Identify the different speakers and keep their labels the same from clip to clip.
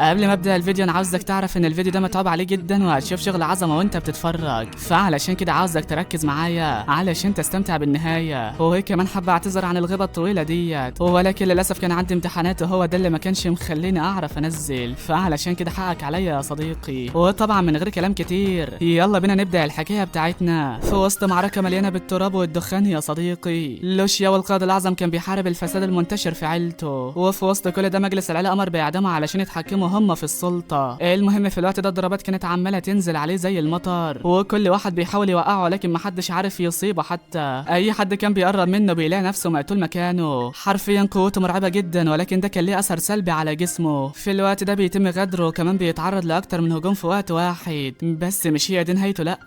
Speaker 1: قبل ما ابدا الفيديو انا عاوزك تعرف ان الفيديو ده متعوب عليه جدا وهتشوف شغل عظمه وانت بتتفرج، فعلشان كده عاوزك تركز معايا علشان تستمتع بالنهايه. وكمان حابه اعتذر عن الغيبه الطويله ديت، ولكن للاسف كان عندي امتحانات وهو ده اللي ما كانش مخليني اعرف انزل، فعلشان كده حقك عليا يا صديقي. وطبعا من غير كلام كتير يلا بينا نبدا الحكايه بتاعتنا. في وسط معركه مليانه بالتراب والدخان يا صديقي، لوشيا والقائد الاعظم كان بيحارب الفساد المنتشر في عيلته، وفي وسط كل ده مجلس العيله امر باعدامه علشان يتحكموا هم في السلطة. المهم في الوقت ده الضربات كانت عمالة تنزل عليه زي المطر، وكل واحد بيحاول يوقعه لكن محدش عارف يصيبه، حتى اي حد كان بيقرب منه بيلاقي نفسه مقتول مكانه. حرفيا قوته مرعبة جدا، ولكن ده كان ليه اثر سلبي على جسمه. في الوقت ده بيتم غدره وكمان بيتعرض لاكتر من هجوم في وقت واحد، بس مش هي دي نهايته، لا.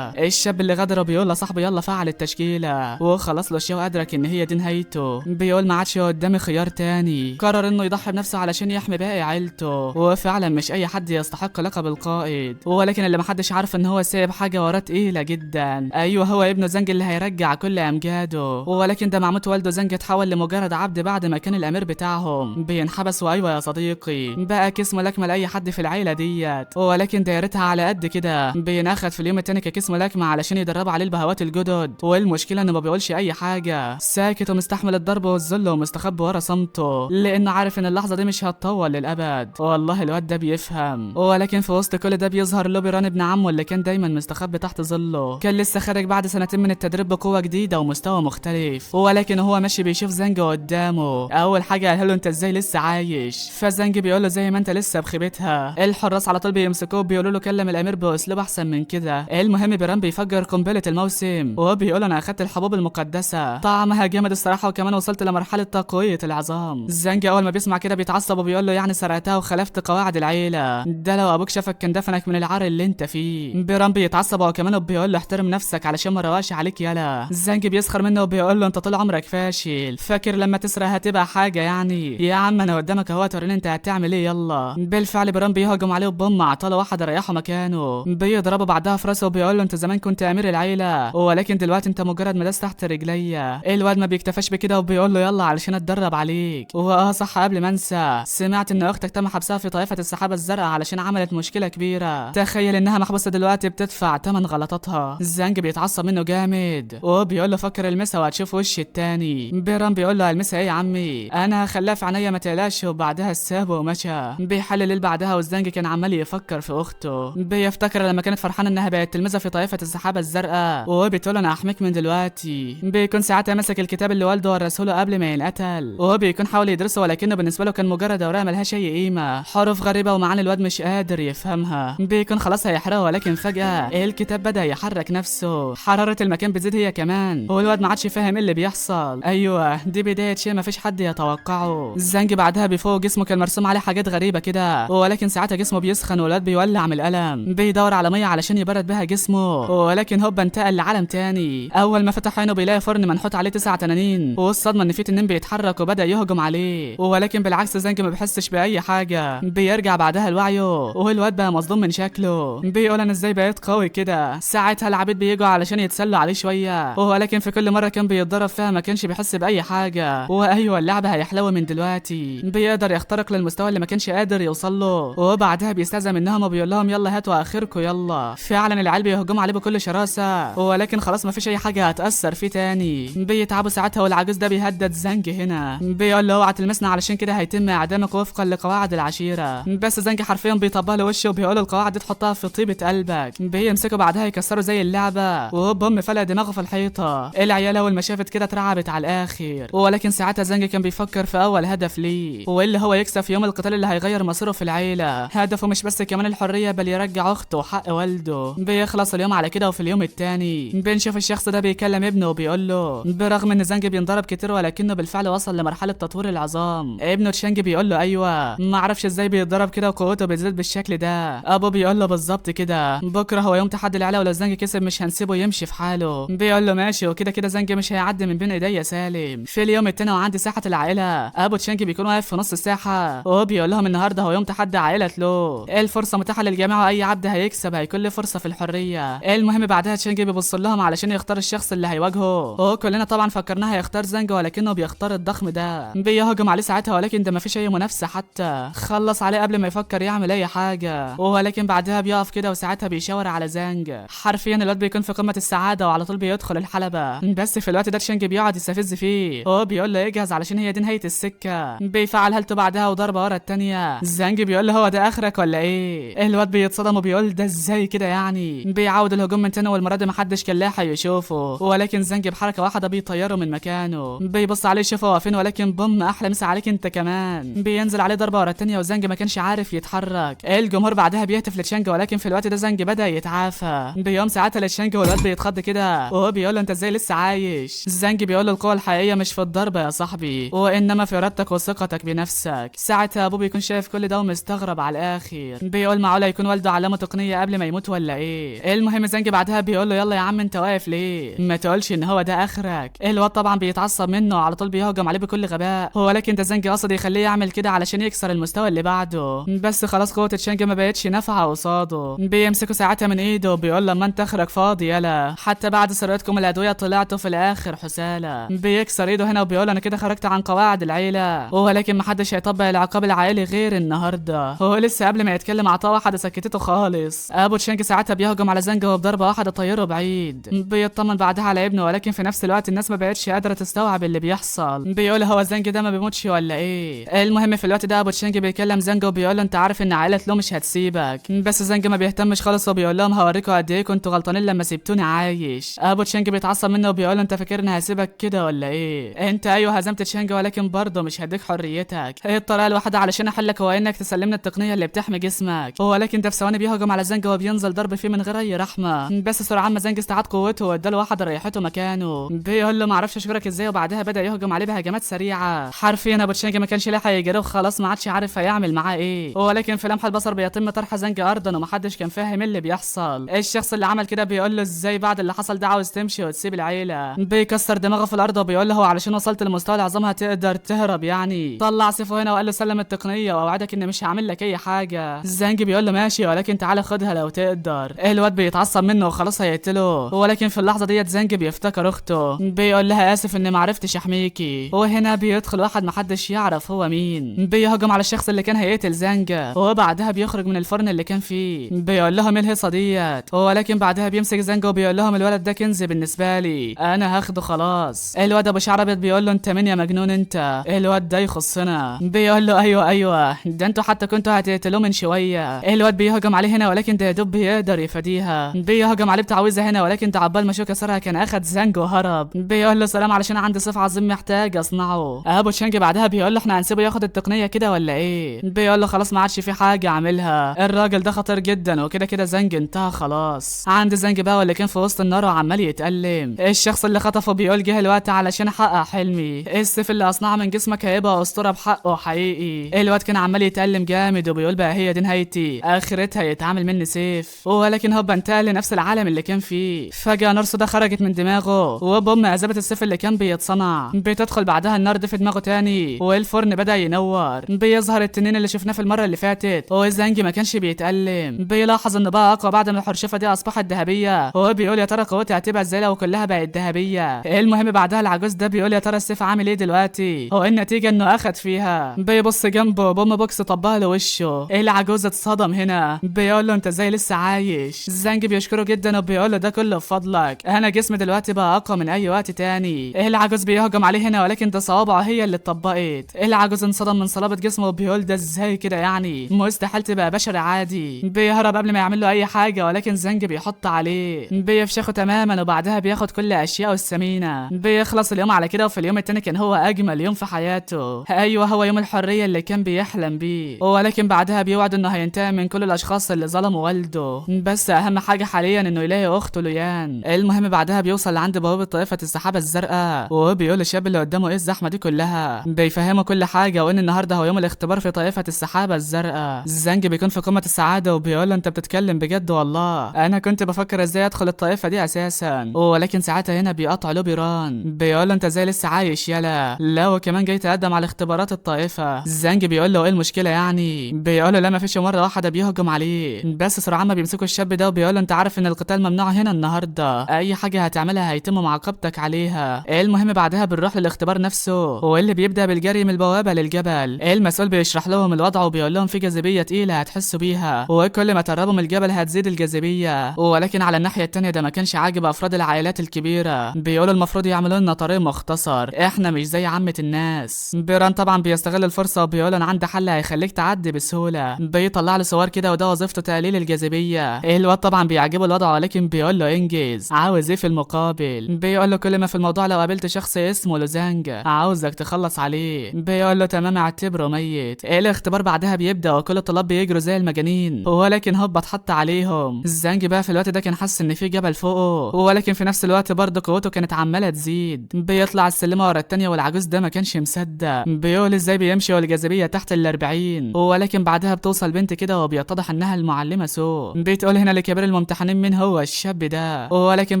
Speaker 1: الشاب اللي غدره بيقول لصاحبه يلا فعل التشكيلة، وخلاص لوشيا ادرك ان هي دي نهايته. بيقول ما عادش قدامي خيار تاني، قرر انه يضحي بنفسه علشان يحمي باقي عيلته. وفعلا مش اي حد يستحق لقب القائد، ولكن اللي محدش عارف ان هو سايب حاجه وراه تقيله جدا. ايوه هو ابنه زنج اللي هيرجع كل امجاده، ولكن ده مع موت والده زنج اتحول لمجرد عبد بعد ما كان الامير بتاعهم بينحبس. وايوه يا صديقي بقى كسمه لكمه لاي حد في العيله ديت، ولكن دايرتها على قد كده. بيناخد في اليوم التاني كاسمه لكمه علشان يدربوا عليه البهوات الجدد، والمشكله انه ما بيقولش اي حاجه، ساكت ومستحمل الضرب والذل ومستخبي ورا صمته، لانه عارف ان اللحظه دي مش هتطول للابد. والله الواد ده بيفهم. ولكن في وسط كل ده بيظهر لوبيران ابن عمه اللي كان دايما مستخبي تحت ظله، كان لسه خارج بعد سنتين من التدريب بقوه جديده ومستوى مختلف، ولكن هو ماشي بيشوف زنج قدامه. اول حاجه قالها له انت ازاي لسه عايش، فزنج بيقول له زي ما انت لسه بخيبتها. الحراس على طول بيمسكوه بيقولوا له كلم الامير باسلوب احسن من كده. المهم بيران بيفجر قنبله الموسم وبيقول انا اخدت الحبوب المقدسه، طعمها جامد الصراحه، وكمان وصلت لمرحله تقويه العظام. زنج اول ما بيسمع كده بيتعصب وبيقول له يعني سرقتها وخلفت قواعد العيله، ده لو ابوك شافك كان دفنك من العار اللي انت فيه. بيران بيتعصب وكمان بيقول له احترم نفسك علشان ما رواش عليك يالا. زنج بيسخر منه وبيقول له انت طول عمرك فاشل، فاكر لما تسرق هتبقى حاجه يعني؟ يا عم انا قدامك اهو توريني انت هتعمل ايه يلا. بالفعل بيران بيهجم عليه وبوم عطاله واحد ريحه مكانه، بيضربه بعدها في راسه وبيقول له انت زمان كنت امير العيله، ولكن دلوقتي انت مجرد مداس تحت رجليا. الواد ما بيكتفاش بكده وبيقول له يلا علشان اتدرب عليك. صح قبل ما انسى، سمعت ان اختك تم حبسها في طائفه السحابه الزرقاء علشان عملت مشكله كبيره، تخيل انها محبوسه دلوقتي بتدفع ثمن غلطاتها. زنج بيتعصب منه جامد وبيقول له فكر المسها وهتشوف وش التاني. بيران بيقول له المسها ايه يا عمي، انا خلاه في عينيا ما تقلقش، وبعدها سابه ومشى. بيحلل الليل بعدها والزنج كان عمال يفكر في اخته، بيفتكر لما كانت فرحانه انها بقت تلمذه في طائفه السحابه الزرقاء وبتقول انا هحميك من دلوقتي. بيكون ساعتها ماسك الكتاب اللي والده ورثه له قبل ما ينقتل، وبيكون حاول يدرسه ولكنه بالنسبه له كان مجرد اوراق ملهاش اي قيمه، حروف غريبه ومعاني الواد مش قادر يفهمها. بيكون خلاص هيحرقه، ولكن فجاه الكتاب بدا يحرك نفسه، حراره المكان بتزيد هي كمان، والواد ما عادش فاهم ايه اللي بيحصل. ايوه دي بدايه شيء ما فيش حد يتوقعه. زنج بعدها بيفوق جسمه كان مرسوم عليه حاجات غريبه كده، ولكن ساعتها جسمه بيسخن والواد بيولع من الالم، بيدور على ميه علشان يبرد بها جسمه، ولكن هوبا انتقل لعالم تاني. اول ما فتح عينه بيلاقي فرن منحوت عليه 9 تنانين، والصدمه ان في تنين بيتحرك وبدا يهجم عليه، ولكن بالعكس زنج ما بيحسش باي حاجه. بيرجع بعدها لوعيه والواد بقى مصدوم من شكله، بيقول انا ازاي بقيت قوي كده. ساعتها العبيد بييجوا علشان يتسلوا عليه شويه، ولكن في كل مره كان بيتضرب فيها ما كانش بيحس باي حاجه. وايوه اللعبه هيحلو من دلوقتي، بيقدر يخترق للمستوى اللي ما كانش قادر يوصل له، وبعدها بيستأذن منهم وبيقول لهم يلا هاتوا اخركم يلا. فعلا العيال بيهجموا عليه بكل شراسه، ولكن خلاص ما فيش اي حاجه هتأثر فيه تاني. بيتعبوا ساعتها والعجوز ده بيهدد زنج هنا، بيقول له اوعى تلمسنا علشان كده هيتم اعدامك وفقا لقواعد العشيره. بس زنج حرفيا بيطبق له وشه وبيقول القواعد دي تحطها في طيبه قلبك. بيمسكه بعدها يكسروا زي اللعبه، وهوب فلق دماغه في الحيطه. العيال اول ما شافت كده اترعبت على الاخر، ولكن ساعتها زنج كان بيفكر في اول هدف ليه، واللي هو يكسب في يوم القتال اللي هيغير مصيره في العيله. هدفه مش بس كمان الحريه بل يرجع اخته وحق والده. بيخلص اليوم على كده، وفي اليوم التاني بنشوف الشخص ده بيكلم ابنه وبيقول له برغم ان زنج بينضرب كتير ولكنه بالفعل وصل لمرحله تطوير العظام. ابنه تشانج بيقول له ايوه ما اعرفش ازاي بيتضرب كده وقوته بتزيد بالشكل ده. ابو بيقول له بالظبط كده، بكره هو يوم تحدي العيله ولو زنج كسب مش هنسيبه يمشي في حاله. بيقول له ماشي، وكده كده زنج مش هيعدي من بين ايديا سالم. في اليوم التاني وعند ساحه العائله، ابو تشانج بيكون واقف في نص الساحه وبيقول لهم النهارده هو يوم تحدي عائله له، الفرصه متاحه للجميع واي عبد هيكسب هيكون له فرصه في الحريه. المهم بعدها تشانج بيبص لهم علشان يختار الشخص اللي هيواجهه، وكلنا طبعا فكرناه هيختار زنج ولكنه بيختار الضخم ده. بيهجم عليه ساعتها ولكن ده مفيش اي منافسه حتى. خلص بيخلص عليه قبل ما يفكر يعمل اي حاجه، ولكن بعدها بيقف كده وساعتها بيشاور على زانج. حرفيا الواد بيكون في قمه السعاده وعلى طول بيدخل الحلبه، بس في الوقت ده تشانج بيقعد يستفز فيه، هو بيقول له اجهز علشان هي دي نهايه السكه. بيفعل هالته بعدها وضربه ورا التانيه. زانج بيقول له هو ده اخرك ولا ايه؟ الواد بيتصدم وبيقول ده ازاي كده يعني. بيعاود الهجوم من تاني والمره دي محدش كان لاحق يشوفه، ولكن زانج بحركه واحده بيطيره من مكانه. بيبص عليه يشوفه هو فين، ولكن بوم احلى مسا عليك انت كمان. بينزل عليه ضربه ورا التانيه وزانج ما كانش عارف يتحرك. الجمهور بعدها بيهتف لتشانج، ولكن في الوقت ده زانج بدا يتعافى. بيقوم ساعتها لتشانج والواد بيتخض كده وهو بيقول له انت ازاي لسه عايش. زانج بيقول له القوه الحقيقيه مش في الضرب يا صاحبي، وانما في ارادتك وثقتك بنفسك. ساعتها ابوه بيكون شايف كل ده ومستغرب على الاخر. بيقول معقوله يكون والده علمه تقنيه قبل ما يموت ولا ايه؟ المهم زانج بعدها بيقول له يلا يا عم انت واقف ليه؟ ما تقولش ان هو ده اخرك. الواد طبعا بيتعصب منه وعلى طول بيهجم عليه بكل غباء، ولكن ده زانج قصد يخليه يعمل كده علشان يكسر المستوى اللي بعده. بس خلاص قوه تشانج ما بقتش نافعه قصاده. بيمسكه ساعتها من ايده وبيقول له ما انت اخرك فاضي يلا، حتى بعد ثروتكم الادويه طلعتوا في الاخر حساله. بيكسر ايده هنا وبيقول انا كده خرجت عن قواعد العيله، ولكن محدش هيطبق العقاب العائلي غير النهارده. هو لسه قبل ما يتكلم عطاه واحده سكتته خالص. ابو تشانج ساعتها بيهجم على زانج وبضربه واحده طيره بعيد. بيطمن بعدها على ابنه، ولكن في نفس الوقت الناس ما بقتش قادره تستوعب اللي بيحصل. بيقول هو زانج ده ما بيموتش ولا ايه؟ المهم في الوقت ده ابو تشانج بيكلم زانج وبيقول له انت عارف ان عائله لو مش هتسيبك، بس زانج ما بيهتمش خالص وبيقول لهم هوريكم قد ايه كنتوا غلطانين لما سبتوني عايش. ابو تشانج بيتعصب منه وبيقول له انت فاكرني هسيبك كده ولا ايه؟ انت ايوه هزمت تشانج ولكن برضه مش هديك حريتك. هي الطريقه الوحيده علشان احلك هو انك تسلمنا التقنيه اللي بتحمي جسمك. ولكن ده في ثواني بيهجم على زانج وبينزل ضرب فيه من غير اي رحمه، بس سرعان ما زانج استعاد قوته واداله واحده ريحته مكانه. بيقول له ما اعرفش اشكرك ازاي، وبعدها بدا يهجم عليه بهجمات سريعه. حرفيا ابو تشانج ما كانش لاحق يجري وخلاص ما عادش عارف هيعمل معاه ايه، ولكن في لمح البصر بيتم طرح زانج ارضا ومحدش كان فاهم اللي بيحصل. الشخص اللي عمل كده بيقول له ازاي بعد اللي حصل ده عاوز تمشي وتسيب العيله. بيكسر دماغه في الارض وبيقول له هو علشان وصلت لمستوى العظام هتقدر تهرب يعني. طلع سيفه هنا وقال له سلم التقنيه واوعدك اني مش هعمل لك اي حاجه. زانج بيقول له ماشي ولكن تعالى خدها لو تقدر. الواد بيتعصب منه وخلاص هيقتله، ولكن في اللحظه ديت زانج بيفتكر اخته. بيقول لها اسف اني ما عرفتش احميكي. وهنا بيدخل واحد محدش يعرف هو مين، بيهجم على الشخص اللي كان هيقتل زانج، وبعدها بيخرج من الفرن اللي كان فيه. بيقول لهم ايه الهيصه ديت، ولكن بعدها بيمسك زانج وبيقول لهم الولد ده كنز بالنسبه لي انا هاخده خلاص. الواد ابو شعر ابيض بيقول له انت مين يا مجنون انت؟ الواد ده يخصنا. بيقول له ايوه ده انتوا حتى كنتوا هتقتلوه من شويه. الواد بيهجم عليه هنا ولكن ده يا دوب بيقدر يفاديها. بيهجم عليه بتعويذه هنا ولكن ده عبال ما شو كسرها كان اخد زانج وهرب. بيقول له سلام علشان عندي صف عظيم محتاج اصنعه. ابو تشانج بعدها بيقول له احنا هنسيبه ياخد التقنيه كده ولا ايه؟ بيقول له خلاص ما عادش في حاجه اعملها، الراجل ده خطير جدا وكده كده زانج انتهى خلاص. عند زانج بقى واللي كان في وسط النار وعمال يتألم. الشخص اللي خطفه بيقول جه الوقت علشان احقق حلمي، السيف اللي اصنعه من جسمك هيبقى اسطوره بحقه حقيقي. الواد كان عمال يتألم جامد وبيقول بقى هي دي نهايتي، اخرتها يتعامل مني سيف. ولكن هوبا انتقل لنفس العالم اللي كان فيه. فجاه نار سودا خرجت من دماغه وبوم عذابه السيف اللي كان بيتصنع. بتدخل بعدها النار دي في دماغه تاني والفرن بدا ينور. بيظهر التنين اللي شفناه في المره اللي فاتت وزانج ما كانش بيتألم. بيلاحظ انه بقى اقوى بعد ما الحرشفه دي اصبحت ذهبيه، وهو بيقول يا ترى قوتي هتبقى ازاي لو كلها بقت ذهبيه. المهم بعدها العجوز ده بيقول يا ترى السيف عامل ايه دلوقتي، هو النتيجه انه اخد فيها. بيبص جنبه بوم بوكس طبها له وشه. العجوز اتصدم هنا، بيقول له انت ازاي لسه عايش. زانج بيشكره جدا وبيقول له ده كله بفضلك، انا جسمي دلوقتي بقى اقوى من اي وقت تاني. العجوز بيهجم عليه هنا ولكن ده صوابعه هي اللي اتطبقت. العجوز انصدم من صلابه جسمه وبيقول ده ازاي كده يعني، مستحيل تبقى بشري عادي. بيهرب قبل ما يعمل له اي حاجه ولكن زانج بيحط عليه، بيفشخه تماما وبعدها بياخد كل اشياءه الثمينه. بيخلص اليوم على كده، وفي اليوم التاني كان هو اجمل يوم في حياته. ايوه هو يوم الحريه اللي كان بيحلم بيه، ولكن بعدها بيوعد انه هينتقم من كل الاشخاص اللي ظلموا والده، بس اهم حاجه حاليا انه يلاقي اخته ليان. المهم بعدها بيوصل لعند بوابه طائفه السحابه الزرقاء، وبيقول للشاب اللي قدامه ايه الزحمه دي كلها. بيفهمه كل حاجه وان النهارده هو يوم الاختبار في طائفه السحابه الزرقاء. زانج بيكون في قمه السعاده وبيقول له انت بتتكلم بجد والله، انا كنت بفكر ازاي ادخل الطائفه دي اساسا. ولكن ساعتها هنا بيقطع له بيران، بيقول له انت ازاي لسه عايش يلا، لا وكمان جاي تقدم على اختبارات الطائفه. زانج بيقول له ايه المشكله يعني، بيقول له لا مفيش، مره واحده بيهجم عليه، بس سرعان ما بيمسكوا الشاب ده وبيقول له انت عارف ان القتال ممنوع هنا النهارده، اي حاجه هتعملها هيتم معاقبتك عليها. المهم بعدها بنروح للاختبار نفسه، واللي بيبدا بالجري من البوابه للجبل. المسؤول بيشرح لهم لهم الوضع وبيقول لهم في جاذبيه تقيله هتحسوا بيها، وكل ما تقربوا من الجبل هتزيد الجاذبيه. ولكن على الناحيه التانيه ده ما كانش عاجب افراد العائلات الكبيره، بيقولوا المفروض يعملوا لنا طريق مختصر، احنا مش زي عامه الناس. بيران طبعا بيستغل الفرصه وبيقول انا عندي حل هيخليك تعدي بسهوله، بيطلع له صور كده وده وظيفته تقليل الجاذبيه. الواد طبعا بيعجبه الوضع ولكن بيقول له انجز، عاوز ايه في المقابل؟ بيقول له كل ما في الموضوع لو قابلت شخص اسمه لوزانج عاوزك تخلص عليه. بيقول له تمام اعتبره ميت. الاختبار بعدها بيبدا وكل الطلاب بيجروا زي المجانين، ولكن هوبا اتحط عليهم. زانج بقى في الوقت ده كان حاسس ان في جبل فوقه، ولكن في نفس الوقت برضه قوته كانت عماله تزيد. بيطلع السلمه ورا التانيه والعجوز ده ما كانش مصدق، بيقول ازاي بيمشي والجاذبيه تحت ال40. ولكن بعدها بتوصل بنت كده وبيتضح انها المعلمه سو. بتقول هنا لكبير الممتحنين مين هو الشاب ده، ولكن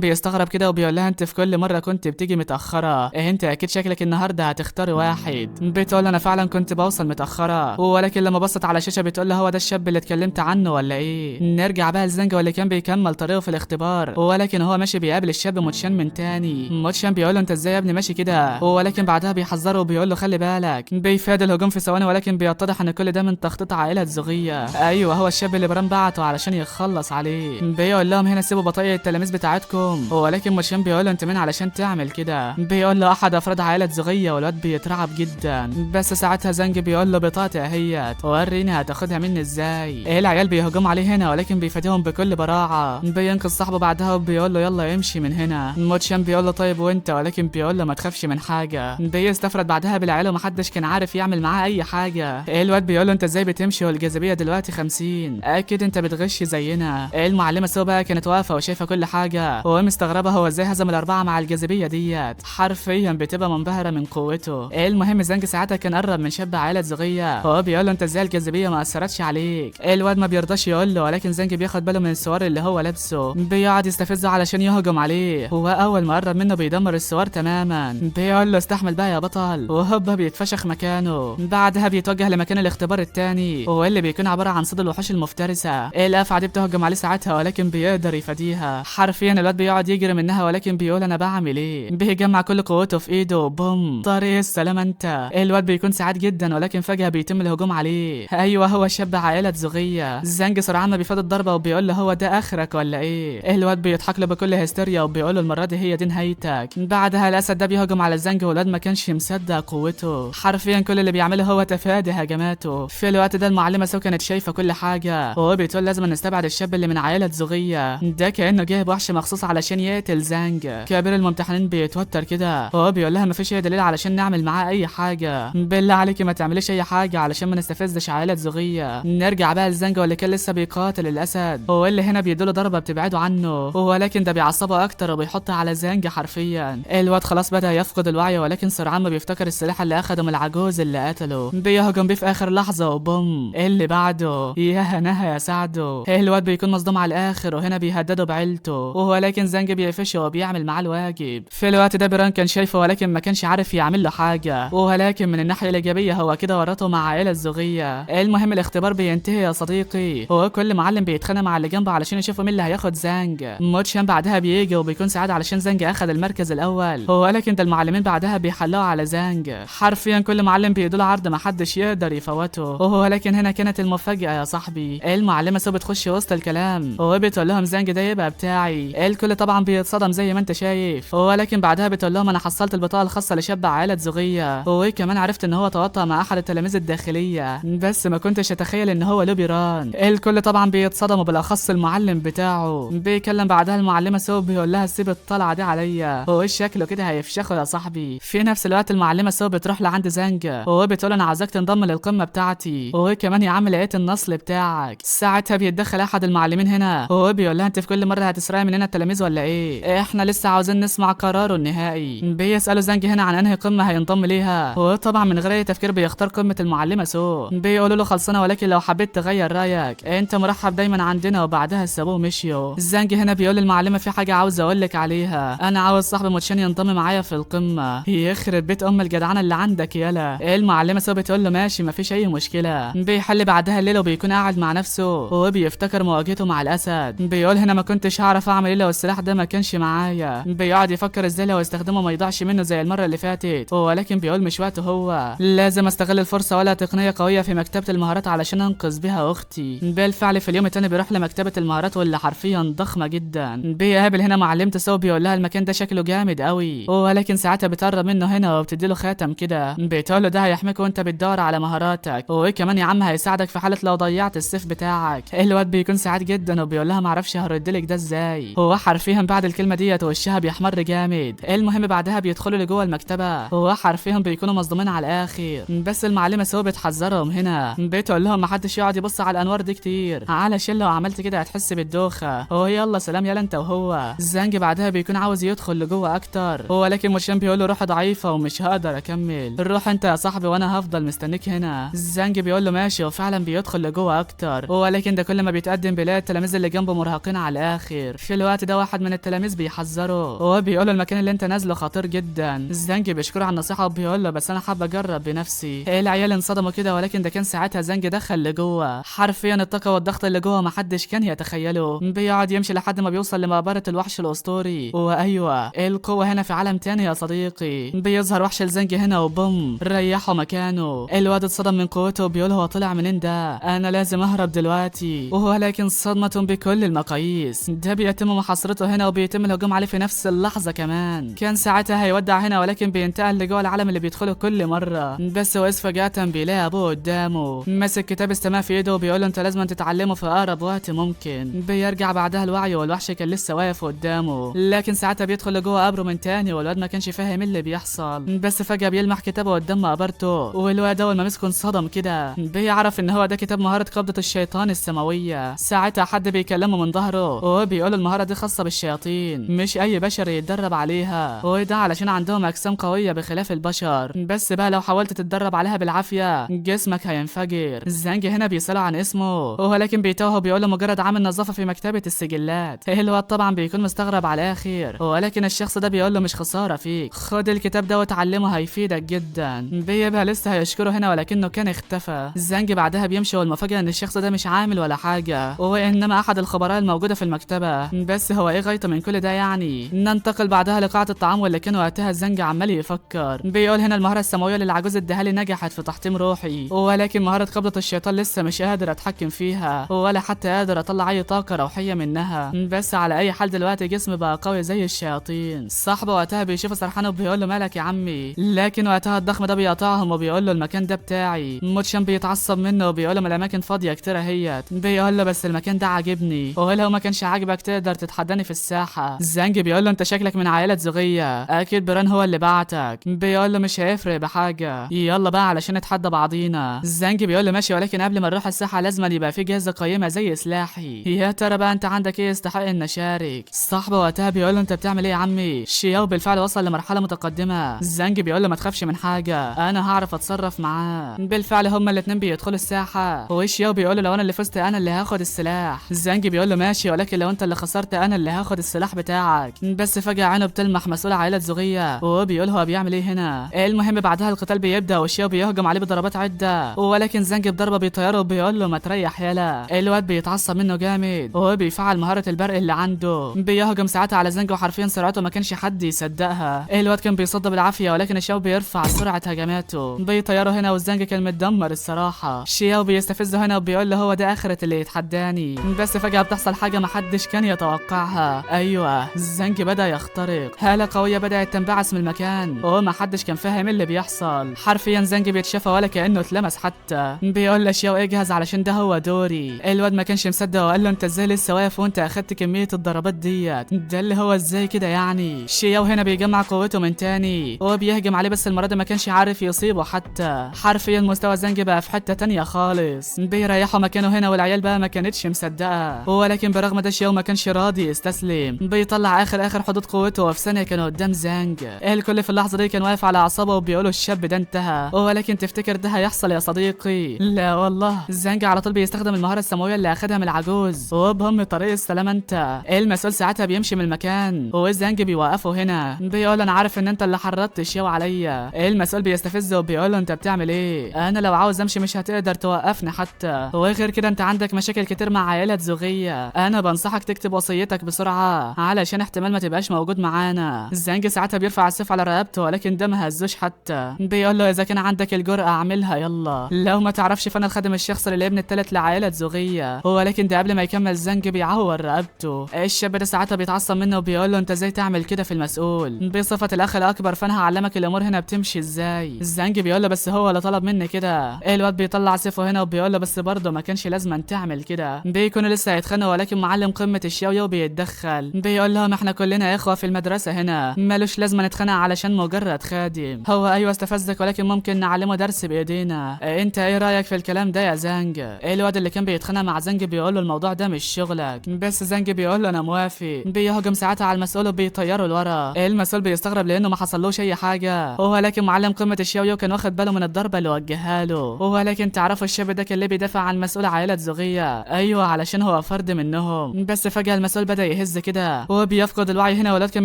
Speaker 1: بيستغرب كده وبيقول لها انت في كل مره كنت بتيجي متاخره، انت اكيد شكلك النهارده هتختاري واحد. بتقول انا فعلا كنت بوصل متاخره، ولكن لما بصت على الشاشه بتقول له هو ده الشاب اللي اتكلمت عنه ولا ايه؟ نرجع بقى لزانجا واللي كان بيكمل طريقه في الاختبار، ولكن هو ماشي بيقابل الشاب موتشان من تاني. موتشان بيقول له انت ازاي يا ابني ماشي كده، ولكن بعدها بيحذره وبيقول له خلي بالك. بيفاد الهجوم في ثواني، ولكن بيتضح ان كل ده من تخطيط عائله زوغيه. ايوه هو الشاب اللي بران بعته علشان يخلص عليه. بيقول لهم هنا سيبوا بطايق التلاميذ بتاعتكم، ولكن موتشان بيقول له انت مين علشان تعمل كده؟ بيقول له احد افراد عائله زوغيه، والواد بيترعب جدا. بس ساعتها زانج بيقول له بطاقتي اهيت، وريني هتاخدها مني ازاي. ايه العيال بيهجموا عليه هنا، ولكن بيفاديهم بكل براعه. بينقذ صاحبه بعدها وبيقول له يلا يمشي من هنا. موتشان بيقول له طيب وانت، ولكن بيقول له ما تخافش من حاجه. بيستفرد بعدها بالعيال ومحدش كان عارف يعمل معاه اي حاجه. الواد بيقول له انت ازاي بتمشي والجاذبيه دلوقتي 50؟ اكيد انت بتغش زينا. المعلمه سو بقى كانت واقفه وشايفه كل حاجه ومستغربه هو ازاي هزم الاربعه مع الجاذبيه ديت، حرفيا بتبقى منبهره من قوته. المهم زانج ساعتها كان قرب من شاب عائله زوغيه، هو بيقول له انت ازاي الجاذبيه ما اثرتش عليك؟ الواد ما بيرضاش يقول له، ولكن زانج بياخد باله من السوار اللي هو لابسه، بيقعد يستفزه علشان يهجم عليه. هو اول ما قرب منه بيدمر السوار تماما. بيقول له استحمل بقى يا بطل، وهوبا بيتفشخ مكانه. بعدها بيتوجه لمكان الاختبار التاني، واللي بيكون عباره عن صيد الوحوش المفترسه. الافعى دي بتهجم عليه ساعتها، ولكن بيقدر يفاديها. حرفيا الواد بيقعد يجري منها، ولكن بيقول انا بعمل ايه؟ بيجمع كل قوته في ايده، بوم طريق السلام انت. الواد بيكون سعيد جدا، ولكن فجاه بيتم الهجوم عليه. ايوه هو شاب عائله زوغيه. زانج سرعان ما بيفاد الضربه وبيقول له هو ده اخرك ولا ايه؟ الواد بيضحك له بكل هستيريا وبيقول له المره دي هي دي نهايتك. بعدها الاسد ده بيهجم على زانج، والواد ما كانش مصدق قوته. حرفيا كل اللي بيعمله هو تفادي هجماته. في الوقت ده المعلمه سو كانت شايفه كل حاجه، وهو بتقول لازم نستبعد الشاب اللي من عائله زوغيه ده، كانه جايب وحش مخصوص علشان يقتل زانج. كبير الممتحنين بيتوتر كده، وهو بيقول لها مفيش اي دليل علشان نعمل معاه اي حاجه، بالله عليكي ما تعمليش اي حاجه علشان ما نستفزش عائله زوغيه. نرجع بقى لزانج واللي كان لسه بيقاتل الاسد، هو اللي هنا بيدوله ضربه بتبعده عنه، ولكن ده بيعصبه اكتر وبيحطها على زانج. حرفيا الواد خلاص بدا يفقد الوعي، ولكن سرعان ما بيفتكر السلاح اللي اخده من العجوز اللي قتله. بيهجم بيه في اخر لحظه وبوم. اللي بعده يا هناها يا سعده. الواد بيكون مصدوم على الاخر، وهنا بيهدده بعيلته، ولكن زانج بيقفشه وبيعمل معاه الواجب. في الوقت ده بيران كان شايفه، ولكن ما كانش عارف يعمل له حاجه، ولكن من الناحيه الايجابيه هو كده ورطه مع عائله الزوغيه. المهم الاختبار بينتهي يا صديقي، هو كل معلم بيتخانق مع اللي جنبه علشان يشوفوا مين اللي هياخد زانج. موتشان بعدها بيجي وبيكون سعيد علشان زانج اخد المركز الاول، ولكن ده المعلمين بعدها بيحلقوا على زانج. حرفيا كل معلم بيدوله عرض ما حدش يقدر يفوته، ولكن هنا كانت المفاجاه يا صاحبي. المعلمه سو بتخش وسط الكلام وبتقول لهم زانج ده يبقى بتاعي. الكل طبعا بيتصدم زي ما انت شايف، ولكن بعدها بتقول لهم انا حصلت البطاقه الخاصه لشاب عائله زوغيه، وكمان عرفت ان هو تواطأ مع احد التلاميذ الداخليه، بس ما كنتش اتخيل ان هو له بيران. الكل طبعا بيتصدموا، بالاخص المعلم بتاعه. بيكلم بعدها المعلمه سو بيقول لها سيب الطلعه دي عليا، هو شكله كده هيفشخه يا صاحبي. في نفس الوقت المعلمه سو بتروح لعند زانج وبتقول انا عايزاك تنضم للقمه بتاعتي، وكمان يا عم لقيت النصل بتاعك. ساعتها بيتدخل احد المعلمين هنا وبيقول لها انت في كل مره هتسرقي مننا التلاميذ ولا ايه؟ احنا لسه عاوزين نسمع قراره النهائي. بيسالوا زانج هنا عن انهي قمه هينضم ليها، وطبعا من غير اي تفكير بيختار قمه المعلمه سو. بيقولوا له خلصانه، ولكن لو حبيت تغير رايك انت مرحب دايما عندنا، وبعدها سابوه مشيوا. زانج هنا بيقول للمعلمه في حاجه عاوز اقول لك عليها، انا عاوز صاحبي موتشان ينضم معايا في القمه. يخرب بيت ام الجدعنه اللي عندك يالا. المعلمه سو بتقول له ماشي مفيش اي مشكله. بيحل بعدها الليله وبيكون قاعد مع نفسه وبيفتكر مواجهته مع الاسد. بيقول هنا ما كنتش هعرف اعمل ايه لو السلاح ده ما كانش معايا. بيقعد يفكر ازاي لو استخدمه ما يضيعش منه زي المره اللي فاتت، ولكن بيقول مش وقته، هو لازم استغل الفرصه ولا تقنع تقنيه قويه في مكتبه المهارات علشان انقذ بيها اختي. بالفعل في اليوم التاني بيروح لمكتبه المهارات واللي حرفيا ضخمه جدا. بيقابل هنا معلمته سو بيقول لها المكان ده شكله جامد قوي، ولكن ساعتها بتقرب منه هنا وبتديله خاتم كده، بتقول له ده هيحميك وانت بتدور على مهاراتك، وكمان يا عم هيساعدك في حاله لو ضيعت السيف بتاعك. الواد بيكون سعيد جدا وبيقول لها معرفش هردلك ده ازاي. هو حرفيا بعد الكلمه ديت وشها بيحمر جامد. المهم بعدها بيدخلوا لجوه المكتبه، هو حرفيا بيكونوا مصدومين على الاخر، بس المعلمه سو بتحذرهم هنا، بتقول لهم محدش يقعد يبص على الانوار دي كتير علشان لو عملت كده هتحس بالدوخه. هو يلا سلام يلا انت وهو. زانج بعدها بيكون عاوز يدخل لجوه اكتر، ولكن موشين بيقول له روحي ضعيفه ومش هقدر اكمل، روح انت يا صاحبي وانا هفضل مستنيك هنا. زانج بيقول له ماشي، وفعلا بيدخل لجوه اكتر، ولكن ده كل ما بيتقدم بيلاقي التلاميذ اللي جنبه مرهقين على الاخر. في الوقت ده واحد من التلاميذ بيحذره، هو بيقول له المكان اللي انت نازله خطير جدا. زانج بيشكره على النصيحه وبيقول له بس انا حابب اجرب بنفسي. العيال انصدموا كده، ولكن ده كان ساعتها زانج دخل لجوه. حرفيا الطاقه والضغط اللي جوه محدش كان يتخيله. بيقعد يمشي لحد ما بيوصل لمقبره الوحش الاسطوري، وايوه القوه هنا في عالم تاني يا صديقي. بيظهر وحش الزنج هنا وبوم ريحه مكانه. الواد اتصدم من قوته وبيقول هو طلع منين ده، انا لازم اهرب دلوقتي. ولكن صدمه بكل المقاييس، ده بيتم محاصرته هنا وبيتم الهجوم عليه في نفس اللحظه كمان. كان ساعتها هيودع هنا، ولكن بينتقل لجوه العالم اللي بيدخله كل مره. بس وإذ فجاه بيلاقي ابوه قدامه ماسك كتاب السماء في ايده وبيقول له انت لازم تتعلمه في اقرب وقت ممكن. بيرجع بعدها الوعي والوحش كان لسه واقف قدامه، لكن ساعتها بيدخل لجوه قبره من تاني، والواد ما كانش فاهم اللي بيحصل. بس فجاه بيلمح كتابه قدام مقبرته، والواد اول ما مسكه انصدم كده، بيعرف ان هو ده كتاب مهاره قبضه الشيطان السماويه. ساعتها حد بيكلمه من ظهره وبيقول المهاره دي خاصه بالشياطين، مش اي بشر يتدرب عليها، وده علشان عندهم اجسام قويه بخلاف البشر، بس بقى لو حاولت تتدرب عليها بالعافيه جسمك هينفجر. زانج هنا بيسأله عن اسمه، ولكن بيتوه بيقول له مجرد عامل نظافه في مكتبه السجلات. الواد طبعا بيكون مستغرب على الاخر، ولكن الشخص ده بيقول له مش خساره فيك، خد الكتاب ده وتعلمه هيفيدك جدا. بيبقى لسه هيشكره هنا ولكنه كان اختفى. زانج بعدها بيمشي، والمفاجاه ان الشخص ده مش عامل ولا حاجه، وانما احد الخبراء الموجوده في المكتبه. بس هو ايه غايته من كل ده يعني؟ ننتقل بعدها لقاعه الطعام واللي كان وقتها زانج عمال يفكر. بيقول هنا المهاره السماويه للعجوز اداها لي نجحت في تحطيم روحي، ولكن مهاره قبضه الشيطان لسه مش قادر اتحكم فيها، ولا حتى قادر اطلع اي طاقه روحيه منها. بس على اي حال دلوقتي جسمي بقى قوي زي الشياطين. صاحبه وقتها بيشوفه سرحان وبيقول له مالك يا عمي، لكن وقتها الضخم ده بيقطعهم وبيقول له المكان ده بتاعي. موتشان بيتعصب منه وبيقول له ما الاماكن فاضيه كتير اهيت. بيقول له بس المكان ده عاجبني، ولو ما كانش عاجبك تقدر تتحداني في الساحه. زانج بيقول له انت شكلك من عائله زوغيه، اكيد بران هو اللي بعتك. بيقول له مش هيفرق بحاجه، يلا بقى علشان نتحدى بعضينا. زانج بيقول له ماشي، ولكن قبل ما نروح الساحه لازم يبقى في جهاز قيمه زي سلاحي. يا ترى بقى انت عندك ايه يستحق ان نشارك؟ صاحبه وقتها بيقول له انت بتعمل ايه يا عمي؟ شياو بالفعل وصل لمرحله متقدمه. زانج بيقول له ما تخافش من حاجه، انا هعرف اتصرف معاه. بالفعل هما الاثنين بيدخلوا الساحه، وشياو بيقول له لو انا اللي فزت انا اللي هاخد السلاح. زانج بيقول له ماشي، ولكن لو انت اللي خسرت انا اللي هاخد السلاح بتاعك. بس فجاه عينه بتلمح مسؤول عائله زوغيه وبيقول هو بيعمل ايه هنا. المهم بعدها القتال بيبدا وشياو بيهجم عليه بضربات عده، ولكن زانج بضربه بيطيره وبيقول له ما تريح يالا. الواد بيتعصب منه جامد وبيفعل مهاره البرق اللي عنده، بيهجم ساعتها على زانج وحرفيا سرعته ما كانش حد يصدقها. الواد كان بيصد بالعافيه، ولكن شياو بيرفع سرعه هجماته بيطيره هنا، والزانج كان متدمر الصراحه. شياو بيستفزه هنا وبيقول له هو ده اخره اللي يتحداني. بس فجاه بتحصل حاجه محدش كان يتوقعها، ايوه زانج بدا يخترق، هاله قويه بدات تنبعث من المكان ومحدش كان فاهم اللي بيحصل. حرفيا زانج بيتشافى ولا كانه اتلمس حتى. بيقول له شياو اجهز علشان ده هو دوري. الواد ما كانش مصدق وقال له انت ازاي لسه واقف وانت اخدت كميه الضربات ديت؟ ده اللي هو ازاي كده يعني؟ شياو هنا بيجمع قوته من تاني وبيهجم عليه، بس المره دي ما كانش عارف يصيبه حتى. حرفيا مستوى زانج بقى في حته تانيه خالص، بيريحوا مكانه هنا، والعيال بقى ما كانتش مصدقه، ولكن برغم ده شياو ما كانش راضي يستسلم. بيطلع اخر حدود قوته، وفي ثانيه كانوا قدام زانج. الكل في اللحظه دي كان واقف على اعصابه وبيقولوا الشاب ده انتهى، ولكن تفتكر ده هيحصل يا صديقي؟ لا والله. زانج على طول بيستخدم المهاره السماويه اللي اخدها من العجوز وبهم طريق السلام. انت المسؤول ساعتها بيمشي من المكان وزانج بيوقفه هنا، بيقول انا عارف ان انت اللي حرضت شياو عليا. المسؤول بيستفزه وبيقول له انت بتعمل ايه؟ انا لو عاوز امشي مش هتقدر توقفني حتى، وغير كده انت عندك مشاكل كتير مع عائله زوغيه، انا بنصحك تكتب وصيتك بسرعه علشان احتمال ما تبقاش موجود معانا. زانج ساعتها بيرفع السيف على رقبته، ولكن ده ما هزوش حتى. بيقول له اذا كان عندك الجرأه اعملها اعملها يلا. لو ما تعرفش فانا الخادم الشخصي للابن الثالث لعائله زوغيه، ولكن ده قبل ما يكمل زنج بيعور رقبته. الشاب ده ساعتها بيتعصب منه وبيقول له انت ازاي تعمل كده في المسؤول بصفه الاخ الاكبر، فانا هعلمك الامور هنا بتمشي ازاي. زنج بيقول له بس هو اللي طلب مني كده. الواد بيطلع سيفه هنا وبيقول له بس برضه ما كانش لازم تعمل كده. بيكونوا لسه هيتخانقوا ولكن معلم قمه الشيويو بيتدخل، بيقول لهم احنا كلنا اخوه في المدرسه هنا، مالوش لازم نتخانق علشان مجرد خادم. هو ايوه استفزك ولكن ممكن نعلمه درس بايدينا. انت ايه رايك في الكلام ده يا زنج؟ الواد اللي كان بيتخانق مع زنج بيقول له الموضوع ده مش شغلك، بس زنج بيقول له انا موافق. بيهجم ساعتها على المسؤول وبيطيره لورا. المسؤول بيستغرب لانه ما حصلوش اي حاجه، ولكن معلم قمه الشيويو كان واخد باله من الضربه اللي وجهها له. ولكن تعرفوا الشاب ده كان ليه بيدافع عن مسؤول عائله زوغيه؟ ايوه علشان هو فرد منهم. بس فجاه المسؤول بدا يهز كده وبيفقد الوعي هنا، والواد كان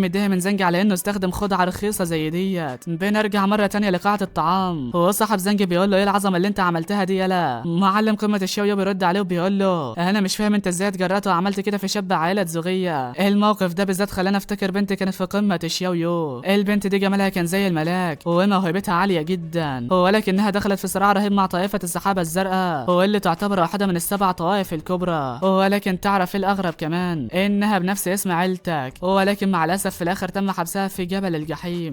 Speaker 1: متضايق من زنج على انه استخدم خدعه رخيصه زي ديت. بنرجع مره تانية لقاعه الطعام، هو صاحب زنج بيقول له ايه العظمه اللي انت عملتها دي يلا؟ معلم قمه الشيويو بيرد عليه وبيقول له انا مش فاهم انت ازاي اتجرأت وعملت كده في شاب عائله زوغيه. الموقف ده بالذات خلاني افتكر بنت كانت في قمه الشيويو. البنت دي جمالها كان زي الملاك وموهبتها عاليه جدا، ولكنها دخلت في صراع رهيب مع طائفه السحابه الزرقاء واللي تعتبر واحده من السبع طوائف الكبرى. ولكن تعرف الاغرب كمان انها بنفس اسم عيلتك، ولكن مع الاسف في الاخر تم حبسها في جبل الجحيم.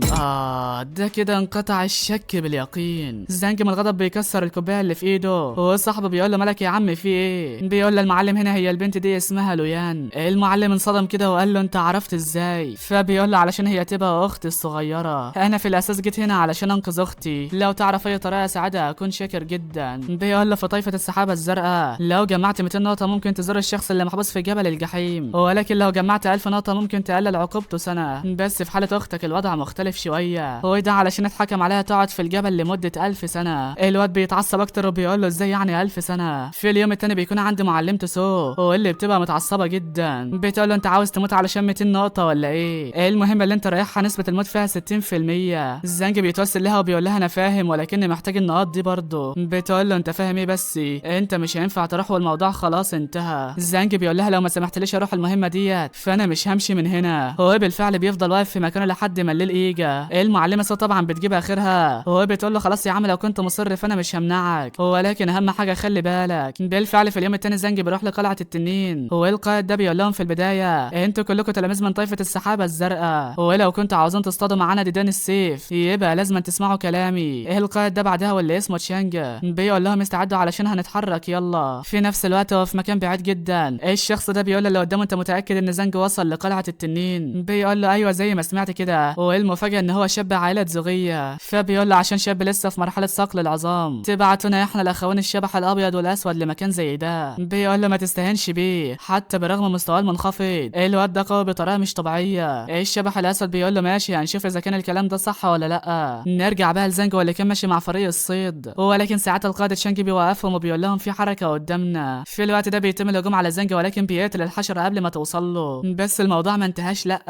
Speaker 1: ده كده انقطع الشك باليقين. زنج من الغضب بيكسر الكوبايه اللي في ايده، وصاحبه بيقول له مالك يا عم في ايه؟ بيقول له المعلم هنا هي البنت دي اسمها لويان. المعلم انصدم كده وقال له انت عرفت ازاي؟ فبيقول له علشان هي تبقى اختي الصغيره، انا في الاساس جيت هنا علشان انقذ اختي، لو تعرف اي طريقه اساعدها اكون شاكر جدا. بيقول له في طائفه السحابه الزرقاء لو جمعت 200 نقطه ممكن تزور الشخص اللي محبوس في جبل الجحيم، ولكن لو جمعت 1000 نقطه ممكن تقلل عقوبته سنه. بس في حاله اختك الوضع مختلف شويه، وده علشان اتحكم عليها تقعد في الجبل لمده 1000 سنه. الواد بيتعصب اكتر وبيقول له ازاي يعني 1000 سنه؟ في اليوم التاني بيكون عندي معلمته سو واللي بتبقى متعصبه جدا، بتقول له انت عاوز تموت علشان 200 نقطه ولا ايه؟ المهمه اللي انت رايحها نسبه الموت فيها 60%. زنج بيتوسل لها وبيقول لها انا فاهم ولكني محتاج النقاط دي برضه. بتقول له انت فاهم ايه بس انت مش هينفع تروح والموضوع خلاص انتهى. زنج بيقول لها لو ما سمحتليش اروح المهمه ديت فانا مش همشي من هنا. هو بالفعل بيفضل واقف في مكانه لحد ما الليل يجي. المعلمه سو طبعا بتجيب اخرها وبتقول له خلاص يا عم لو كنت مصر فانا مش همنعك، ولكن اهم حاجه خلي بالك. بالفعل في اليوم التاني زنج بيروح لقلعه التنين، والقائد ده بيقول لهم في البدايه انتوا كلكم تلاميذ من طائفه السحابه الزرقاء، ولو كنتوا عاوزين تصطادوا معانا ديدان السيف يبقى لازم تسمعوا كلامي. القائد ده بعدها واللي اسمه تشانج بيقول لهم استعدوا علشان هنتحرك يلا. في نفس الوقت وفي مكان بعيد جدا الشخص ده بيقول اللي قدامه انت متاكد ان زنج وصل لقلعه التنين؟ بيقول له ايوه زي ما سمعت كده. والمفاجاه ان هو شاب عائله زوغيه، فبيقول له عشان شاب لسه في مرحله صقل العظام تبعتونا احنا الاخوان الشبح الابيض والاسود لمكان زي ده. بيقول له ما تستهنش بيه حتى برغم مستواه المنخفض، الواد ده قوي بطريقه مش طبيعيه. الشبح الاسود بيقول له ماشي هنشوف اذا كان الكلام ده صح ولا لا. نرجع بقى لزنج واللي كان ماشي مع فريق الصيد، ولكن ساعات القائد تشانج بيوقفهم وبيقول لهم في حركه قدامنا. في الوقت ده بيتم الهجوم على زنج ولكن بيقتل الحشره قبل ما توصل له. بس الموضوع ما انتهاش، لا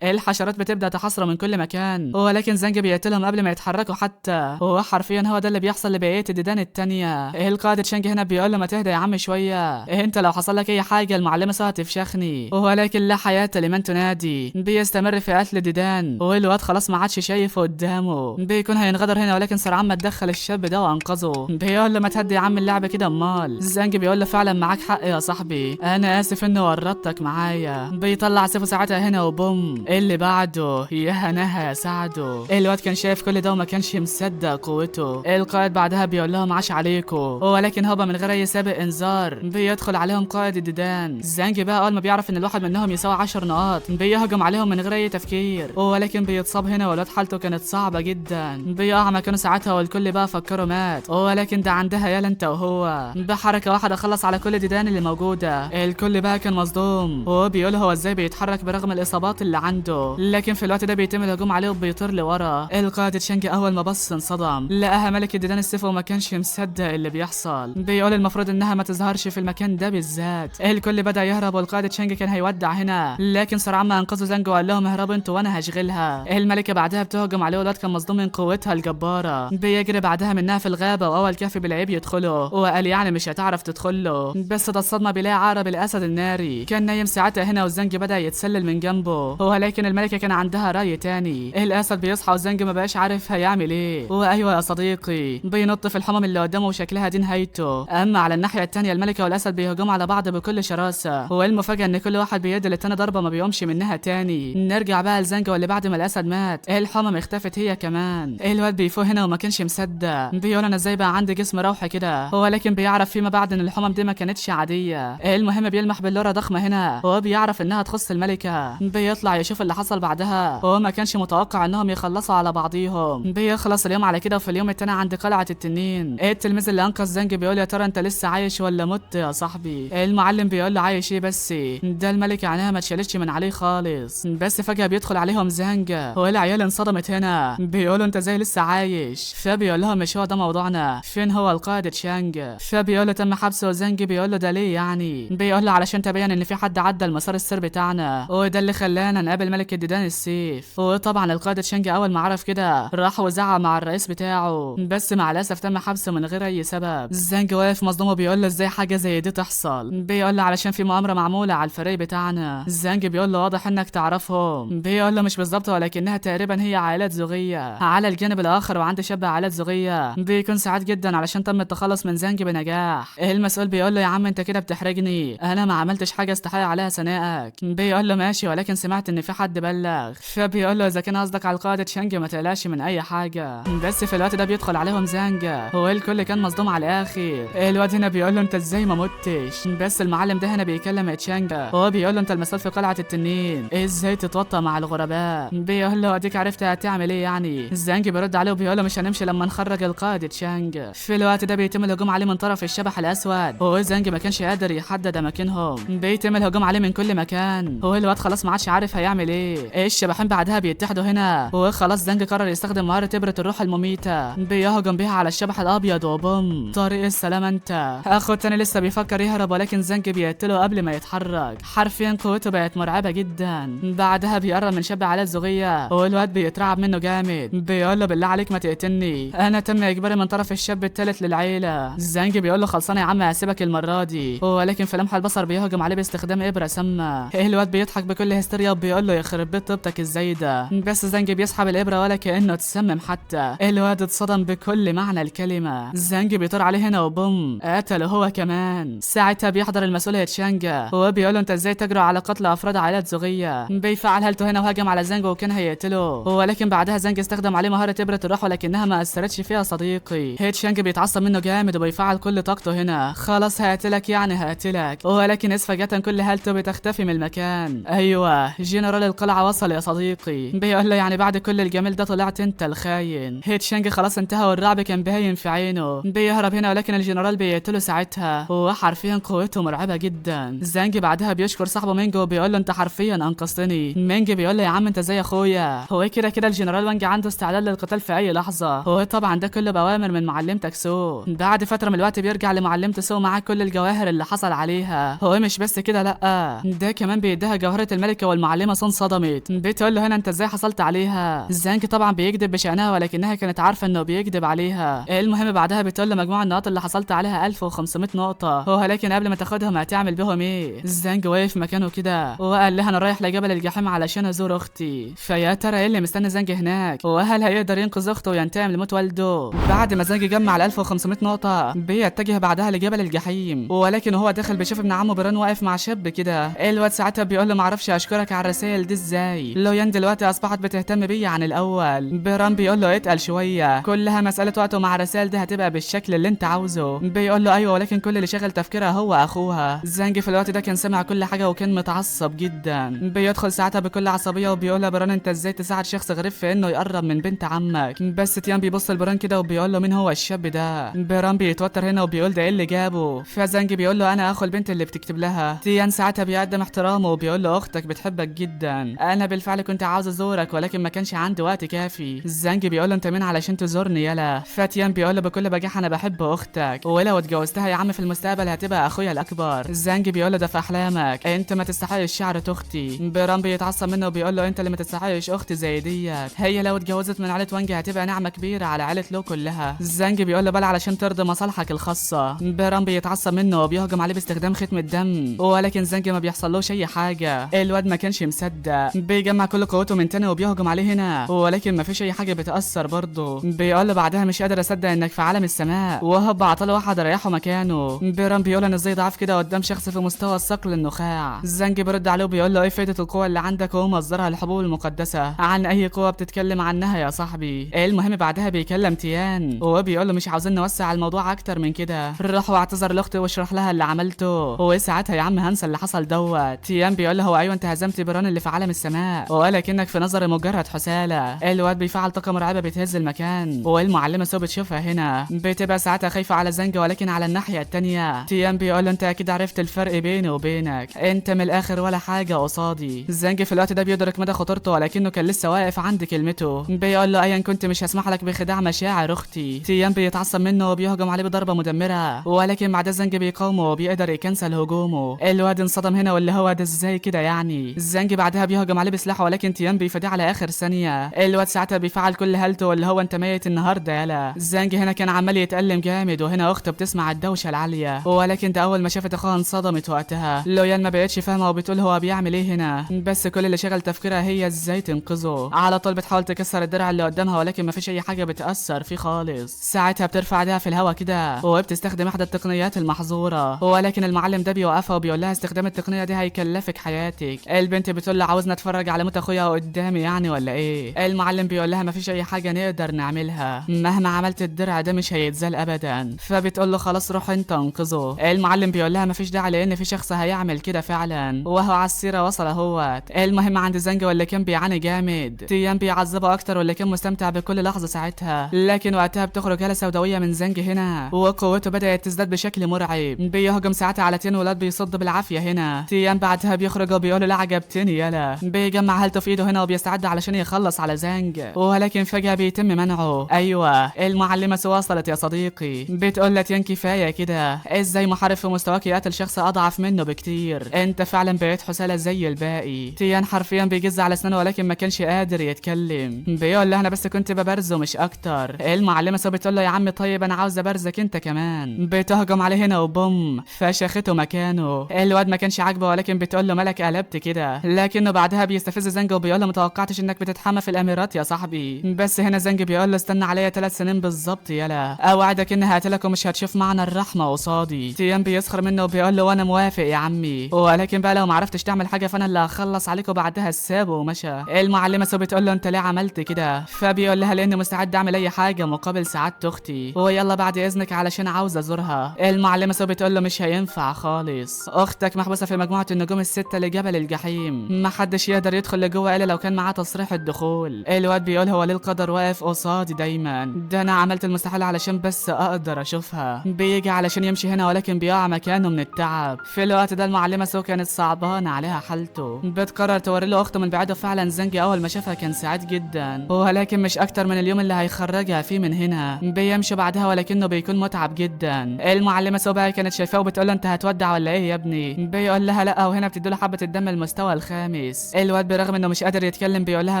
Speaker 1: الحشرات بتبدا تحصر من كل مكان، ولكن زنج بيقتلهم قبل ما يتحركوا حتى. هو حرفيا هو ده اللي بيحصل لبقيه الديدان التانيه. القائد تشانج هنا بيقول له ما تهدى يا عم شويه، انت لو حصل لك اي حاجه المعلمه سو هتفشخني، ولكن لا حياه لمن تنادي. بيستمر في قتل ديدان والواد خلاص ما عادش شايفه قدامه. بيكون هينغدر هنا ولكن سرعان ما تدخل الشاب ده وانقذه. بيقول له ما تهدي يا عم اللعبه كده امال. زنج بيقول له فعلا معاك حق يا صاحبي، انا اسف اني ورطتك معايا. بيطلع سيفه ساعتها هنا وبوم اللي بعده يا هناها يا سعده. الواد كان شايف كل ده وما كانش مصدق قوته. القائد بعدها بيقول لهم عاش عليكم، ولكن هوبا من غير اي سابق انذار بيدخل عليهم قائد الديدان. زنج بقى اول ما بيعرف ان الواحد منهم يساوي 10 نقاط بيهجم عليهم من غير اي تفكير، ولكن بيتصاب هنا والواد حالته كانت صعبه جدا. بيقع مكانه ساعتها والكل بقى فكره مات، ولكن ده عندها يالا انت وهو بحركه واحده خلص على كل الديدان اللي موجوده. الكل بقى كان مصدوم وبيقول هو ازاي بيتحرك برغم الاصابات اللي عنده، لكن في الوقت ده بيتم الهجوم عليه وبيطير لورا. القائد تشانج اول ما بص انصدم، لقاها ملك الديدان السيف وما كانش مصدق اللي بيحصل. بيقول المفروض انها ما تظهرش في المكان ده بالذات. الكل بدا يهرب والقائد تشانج كان هيودع هنا، لكن سرعان ما انقذوا زنج وقال لهم اهربوا انتوا وانا هشغلها. الملكه بعدها بتهجم عليه والواد كان مصدوم من قوتها الجباره. بيجري بعدها منها في الغابه واول كهف بالعيب يدخله، وقال يعني مش هتعرف تدخله. بس ده الصدمه بيلاقي عقرب الاسد الناري كان نايم ساعتها هنا والزنج بدا يتسلل من جنبه، ولكن الملكه كان عندها راي تاني. الاسد بيصحى والزنج ما بقاش عارف هيعمل ايه. وايوه يا صديقي صاحبي بينط في الحمم اللي قدامه وشكلها دي نهايته. اما على الناحيه التانيه الملكه والاسد بيهجموا على بعض بكل شراسه، والمفاجاه ان كل واحد بيدي للتاني ضربه ما بيقومش منها تاني. نرجع بقى لزنجة واللي بعد ما الاسد مات الحمم اختفت هي كمان. الواد بيفوق هنا وما كانش مصدق، بيقول انا ازاي بقى عندي جسم روحي كده، ولكن بيعرف فيما بعد ان الحمم دي ما كانتش عاديه. المهم بيلمح بلوره ضخمه هنا وبيعرف انها تخص الملكه. بيطلع يشوف اللي حصل بعدها وما كانش متوقع انهم يخلصوا على بعضيهم. بيخلص اليوم على كده، وفي اليوم التاني عند قلعه التنين التلميذ اللي انقذ زنج بيقول يا ترى انت لسه عايش ولا مت يا صاحبي؟ المعلم بيقول له عايش ايه بس؟ ده الملكه عينها ما اتشالتش من عليه خالص. بس فجاه بيدخل عليهم زنج والعيال انصدمت هنا، بيقولوا انت ازاي لسه عايش؟ فبيقول لهم مش هو ده موضوعنا، فين هو القائد تشانج؟ فبيقول له تم حبسه. زنج بيقول له ده ليه يعني؟ بيقول له علشان تبين ان في حد عدى المسار السر بتاعنا، وده اللي خلانا نقابل ملك الديدان السيف. وطبعا القائد تشانج اول ما عرف كده راح وزعق مع الرئيس بتاعه، بس مع الاسف تم حبسه من غير اي سبب. زنج واقف مصدوم وبيقول له ازاي حاجه زي دي تحصل؟ بيقول له علشان في مؤامره معموله على الفريق بتاعنا. زنج بيقول له واضح انك تعرفهم. بيقول له مش بالظبط، ولكنها تقريبا هي عائلات زوجيه. على الجانب الاخر وعند شاب عائلات زوجيه بيكون سعيد جدا علشان تم التخلص من زنج بنجاح. المسؤول بيقول له يا عم انت كده بتحرجني، انا ما عملتش حاجه استحق عليها ثنائك. بيقول له ماشي، ولكن سمعت ان في حد بلغ. فبيقول له اذا كان قصدك على القائد تشانج ما تقلقش من اي حاجه. بس في الوقت ده بيدخل عليهم زنج والكل كان مصدوم على الاخر. الواد هنا بيقول له انت ازاي ما متش؟ بس المعلم ده هنا بيكلم تشانج وهو بيقول له انت المسؤول في قلعه التنين، ازاي تتوطى مع الغرباء؟ بيقول له اديك عرفت هتعمل ايه يعني؟ زنج بيرد عليه وبيقول له مش هنمشي لما نخرج القائد تشانج. في الوقت ده بيتم الهجوم عليه من طرف الشبح الاسود، وزنج ما كانش قادر يحدد اماكنهم. بيتم الهجوم عليه من كل مكان، والواد خلاص ما عادش عارف هيعمل ايه. الشبحين بعدها بيتحدوا هنا وخلاص زنج قرر يستخدم مهاره ابره الروح المميته، بيهجم بيها على الشبح الابيض وبوم طريق السلام. انت اخو التاني لسه بيفكر يهرب، ولكن زنج بيقتله قبل ما يتحرك. حرفيا قوته بقت مرعبه جدا. بعدها بيقرب من شاب عائلات زوجيه والواد بيترعب منه جامد، بيقول له بالله عليك ما تقتلني، انا تم اجباري من طرف الشاب الثالث للعيله. زنج بيقول له خلصانه يا عم هسيبك المره دي، ولكن في لمح البصر بيهجم عليه باستخدام ابره سامه. الواد بيضحك بكل هستيريا وبيقول له يخرب بيت طيبتك الزايده. بس زنج بيسحب الابره ولا كانه اتسمم حتى. الواد اتصدم بكل معنى الكلمه. زنج بيطير عليه هنا وبوم قتله هو كمان. ساعتها بيحضر المسؤول تشانج وبيقول له انت ازاي تجرؤ على قتل افراد عائلات زوجيه؟ بيفعل هالته هنا وهجم على زنج وكان هيقتله، ولكن بعدها زنج استخدم عليه مهاره ابره الروح ولكنها ما اثرتش فيها صديقي. تشانج بيتعصب منه جامد وبيفعل كل طاقته هنا، خلاص هقتلك يعني هقتلك، ولكن فجاه كل هالته بتختفي من المكان. ايوه جنرال القلعه وصل يا صديقي. بيقول له يعني بعد كل الجمال ده طلعت انت الخاين؟ تشانج خلاص انتهى والرعب كان باين في عينه. بيهرب هنا ولكن الجنرال بيقتله ساعتها، وحرفيا قوته مرعبه جدا. زنج بعدها بيشكر صاحبه مينجو وبيقول له انت حرفيا انقذتني. مينج بيقول له يا عم انت زي اخويا، هو كده الجنرال وانج عنده استعداد للقتال في اي لحظه، هو طبعا ده كله بأوامر من معلمتك سو. بعد فتره من الوقت بيرجع لمعلمته سو معاه كل الجواهر اللي حصل عليها. هو مش بس كده لا، ده كمان بيديها جوهره الملكه، والمعلمه سون صدمت، بتقول له هنا انت ازاي حصلت عليها؟ زنج طبعا بيكذب بشأنها ولكنها كانت عارفه انه بيكذب عليها. المهم بعدها بتقول له مجموع النقاط اللي حصلت عليها 1500 نقطه، ولكن قبل ما تاخدهم هتعمل بهم ايه؟ زنج واقف مكانه كده وقال لها انا رايح لجبل الجحيم علشان ازور اختي. فيا ترى ايه اللي مستني زنج هناك؟ وهل هيقدر ينقذ اخته وينتقم لموت والده؟ بعد ما زنج جمع ال 1500 نقطه بيتجه بعدها لجبل الجحيم، ولكن هو داخل بيشوف ابن عمه بران واقف مع شاب كده. الواد ساعتها بيقول له معرفش اشكرك على الرسائل دي ازاي، لويان دلوقتي اصبحت بتهتم بيا عن الاول. بران بيقول له اتقل شويه، كلها مساله وقت ومع الرسائل دي هتبقى بالشكل اللي انت عاوزه. بيقول له ايوه، ولكن كل اللي شغل تفكيرها هو اخوها. زنج في الوقت ده كان سمع كل حاجه وكان متعصب جدا. بيدخل ساعتها بكل عصبيه وبيقول له بران انت ازاي تساعد شخص غريب في انه يقرب من بنت عمك؟ بس تيان بيبص لبران كده وبيقول له مين هو الشاب ده؟ بران بيتوتر هنا وبيقول ده ايه اللي جابه؟ فزنج بيقول له انا اخو البنت اللي بتكتب لها. تيان ساعتها بيقدم احترامه وبيقول له اختك بتحبك جدا، انا بالفعل كنت عاوز ازورك ولكن ما كانش عندي وقت كافي. زنج بيقول له انت مين علشان تزورني يلا؟ فتيان بيقول له بكل بجاحه انا بحب اختك، ولو اتجوزتها يا عم في المستقبل هتبقى اخويا الاكبر. زنج بيقول له ده في احلامك، انت ما تستحقش شعره اختي. بران بيتعصب منه وبيقول له انت اللي ما تستحقش اختي زي ديت، هي لو اتجوزت من عيله وانج هتبقى نعمه كبيره على عيله لو كلها. زنج بيقول له بل علشان ترضي مصالحك الخاصه. بران بيتعصب منه وبيهجم عليه باستخدام ختم الدم، ولكن زنج ما بيحصلوش اي حاجه. الواد ما كانش مصدق، بيجمع كل قوته من تاني وبيهجم عليه هنا، ولكن ما فيش اي حاجه بتاثر برضه. بيقول له بعد بعدها مش قادر اصدق انك في عالم السماء، وهوب عطله واحد ريحه مكانه. بيران بيقول انا ازاي ضعيف كده قدام شخص في مستوى الصقل النخاع. زانج بيرد عليه وبيقول له ايه فايده القوه اللي عندك وهو مصدرها الحبوب المقدسه؟ عن اي قوه بتتكلم عنها يا صاحبي؟ المهم بعدها بيكلم تيان وبيقول له مش عاوزين نوسع الموضوع اكتر من كده، راح واعتذر لاختي واشرح لها اللي عملته. وساعتها يا عم هنسى اللي حصل دوت. تيان بيقول له هو ايوه انت هزمت بيران اللي في عالم السماء، ولكنك في نظري مجرد حساله. الواد بيفعل طاقه مرعبه بتهز المكان، والمعلمه سو بتشوفها هنا بتبقى ساعتها خايفه على زانج، ولكن على الناحيه التانيه تيان بيقول له انت اكيد عرفت الفرق بيني وبينك، انت من الاخر ولا حاجه قصادي. زانج في الوقت ده بيدرك مدى خطورته، ولكنه كان لسه واقف عند كلمته. بيقول له ايا كنت مش هسمح لك بخداع مشاعر اختي. تيان بيتعصب منه وبيهجم عليه بضربه مدمره، ولكن بعد زانج بيقاومه وبيقدر يكنسل هجومه. الواد انصدم هنا واللي هو ده ازاي كده يعني. زانج بعدها بيهجم عليه بسلاحه، ولكن تيان بيفاديه على اخر ثانيه. الواد ساعتها بيفعل كل هالته واللي هو انت ميت النهارده يلا. زانج هنا كان عمال يتألم جامد، وهنا اخته بتسمع الدوشه العاليه، ولكن ده اول ما شافت اخوها انصدمت وقتها. لويان ما بقتش فاهمه وبتقول هو بيعمل ايه هنا، بس كل اللي شغل تفكيرها هي ازاي تنقذه. على طول بتحاول تكسر الدرع اللي قدامها، ولكن مفيش اي حاجه بتاثر فيه خالص. ساعتها بترفع ايديها في الهواء كده وبتستخدم احدى التقنيات المحظوره، ولكن المعلم ده بيوقفها وبيقول لها استخدام التقنيه دي هيكلفك حياتك. البنت بتقول له عاوزنا اتفرج على موت اخويا قدامي يعني ولا ايه؟ المعلم بيقول لها مفيش اي حاجه نقدر نعملها، مهما عملت الدرع ده مش هيتزال ابدا. فبتقول له خلاص روح انت انقذه. المعلم بيقول لها مفيش داعي لان في شخص هيعمل كده فعلا، وهو على السيره وصل اهوت. المهم عند زانج واللي كان بيعاني جامد، تيان بيعذبه اكتر واللي كان مستمتع بكل لحظه ساعتها. لكن وقتها بتخرج هاله سوداويه من زانج هنا، وقوته بدات تزداد بشكل مرعب. بيهجم ساعتها على تين ولاد بيصد بالعافيه هنا. تيان بعدها بيخرج وبيقول لا عجبتني يلا. بيجمع هالته في ايده هنا وبيستعد علشان يخلص على زانج، ولكن فجاه بيتم منعه. ايوه المعلمه سو وصلت يا صديقي. بتقول له تيان كفايه كده، ازاي محارب في مستواك يقتل شخص اضعف منه بكتير؟ انت فعلا بقيت حساله زي الباقي. تيان حرفيا بيجز على اسنانه ولكن ما كانش قادر يتكلم. بيقول له انا بس كنت ببرزه مش اكتر. المعلمه سو بتقول له يا عم طيب انا عاوزه ابرزك انت كمان. بتهجم عليه هنا وبوم فشخته مكانه. الواد ما كانش عاجبه ولكن بتقول له مالك قلبت كده، لكنه بعدها بيستفز زانج وبيقول له ما توقعتش انك بتتحمى في الامارات يا صاحبي. بس هنا زانج بيقول له استنى عليا 3 سنين بالظبط يلا، اوعدك اني هقتلك ومش هتشوف معنى الرحمه قصادي. تيان بيسخر منه وبيقول له وانا موافق يا عمي، ولكن بقى لو ما عرفتش تعمل حاجه فانا اللي هخلص عليك. وبعدها سابه ومشى. المعلمه سو بتقول له انت ليه عملت كده؟ فبيقول لها لاني مستعد اعمل اي حاجه مقابل سعاده اختي، ويلا بعد اذنك علشان عاوز ازورها. المعلمه سو بتقول له مش هينفع خالص، اختك محبوسه في مجموعه النجوم السته لجبل الجحيم، ما حدش يقدر يدخل لجوه الا لو كان معاه تصريح الدخول. الواد بيقول هو ليه القدر واقف قصادي دايما؟ ده انا عملت المستحيل علشان بس اقدر اشوفها. بيجي علشان يمشي هنا ولكن بيقع مكانه من التعب. في الوقت ده المعلمه سو كانت صعبانه عليها حالته، بتقرر توري له اخته من بعيد. فعلا زانج اول ما شافها كان سعيد جدا، ولكن مش اكتر من اليوم اللي هيخرجها فيه من هنا. بيمشي بعدها ولكنه بيكون متعب جدا. المعلمه سو بقى كانت شايفاه وبتقول له انت هتودع ولا ايه يا ابني؟ بيقول لها لا، وهنا بتدي له حبه الدم المستوى الخامس. الواد برغم انه مش قادر يتكلم بيقول لها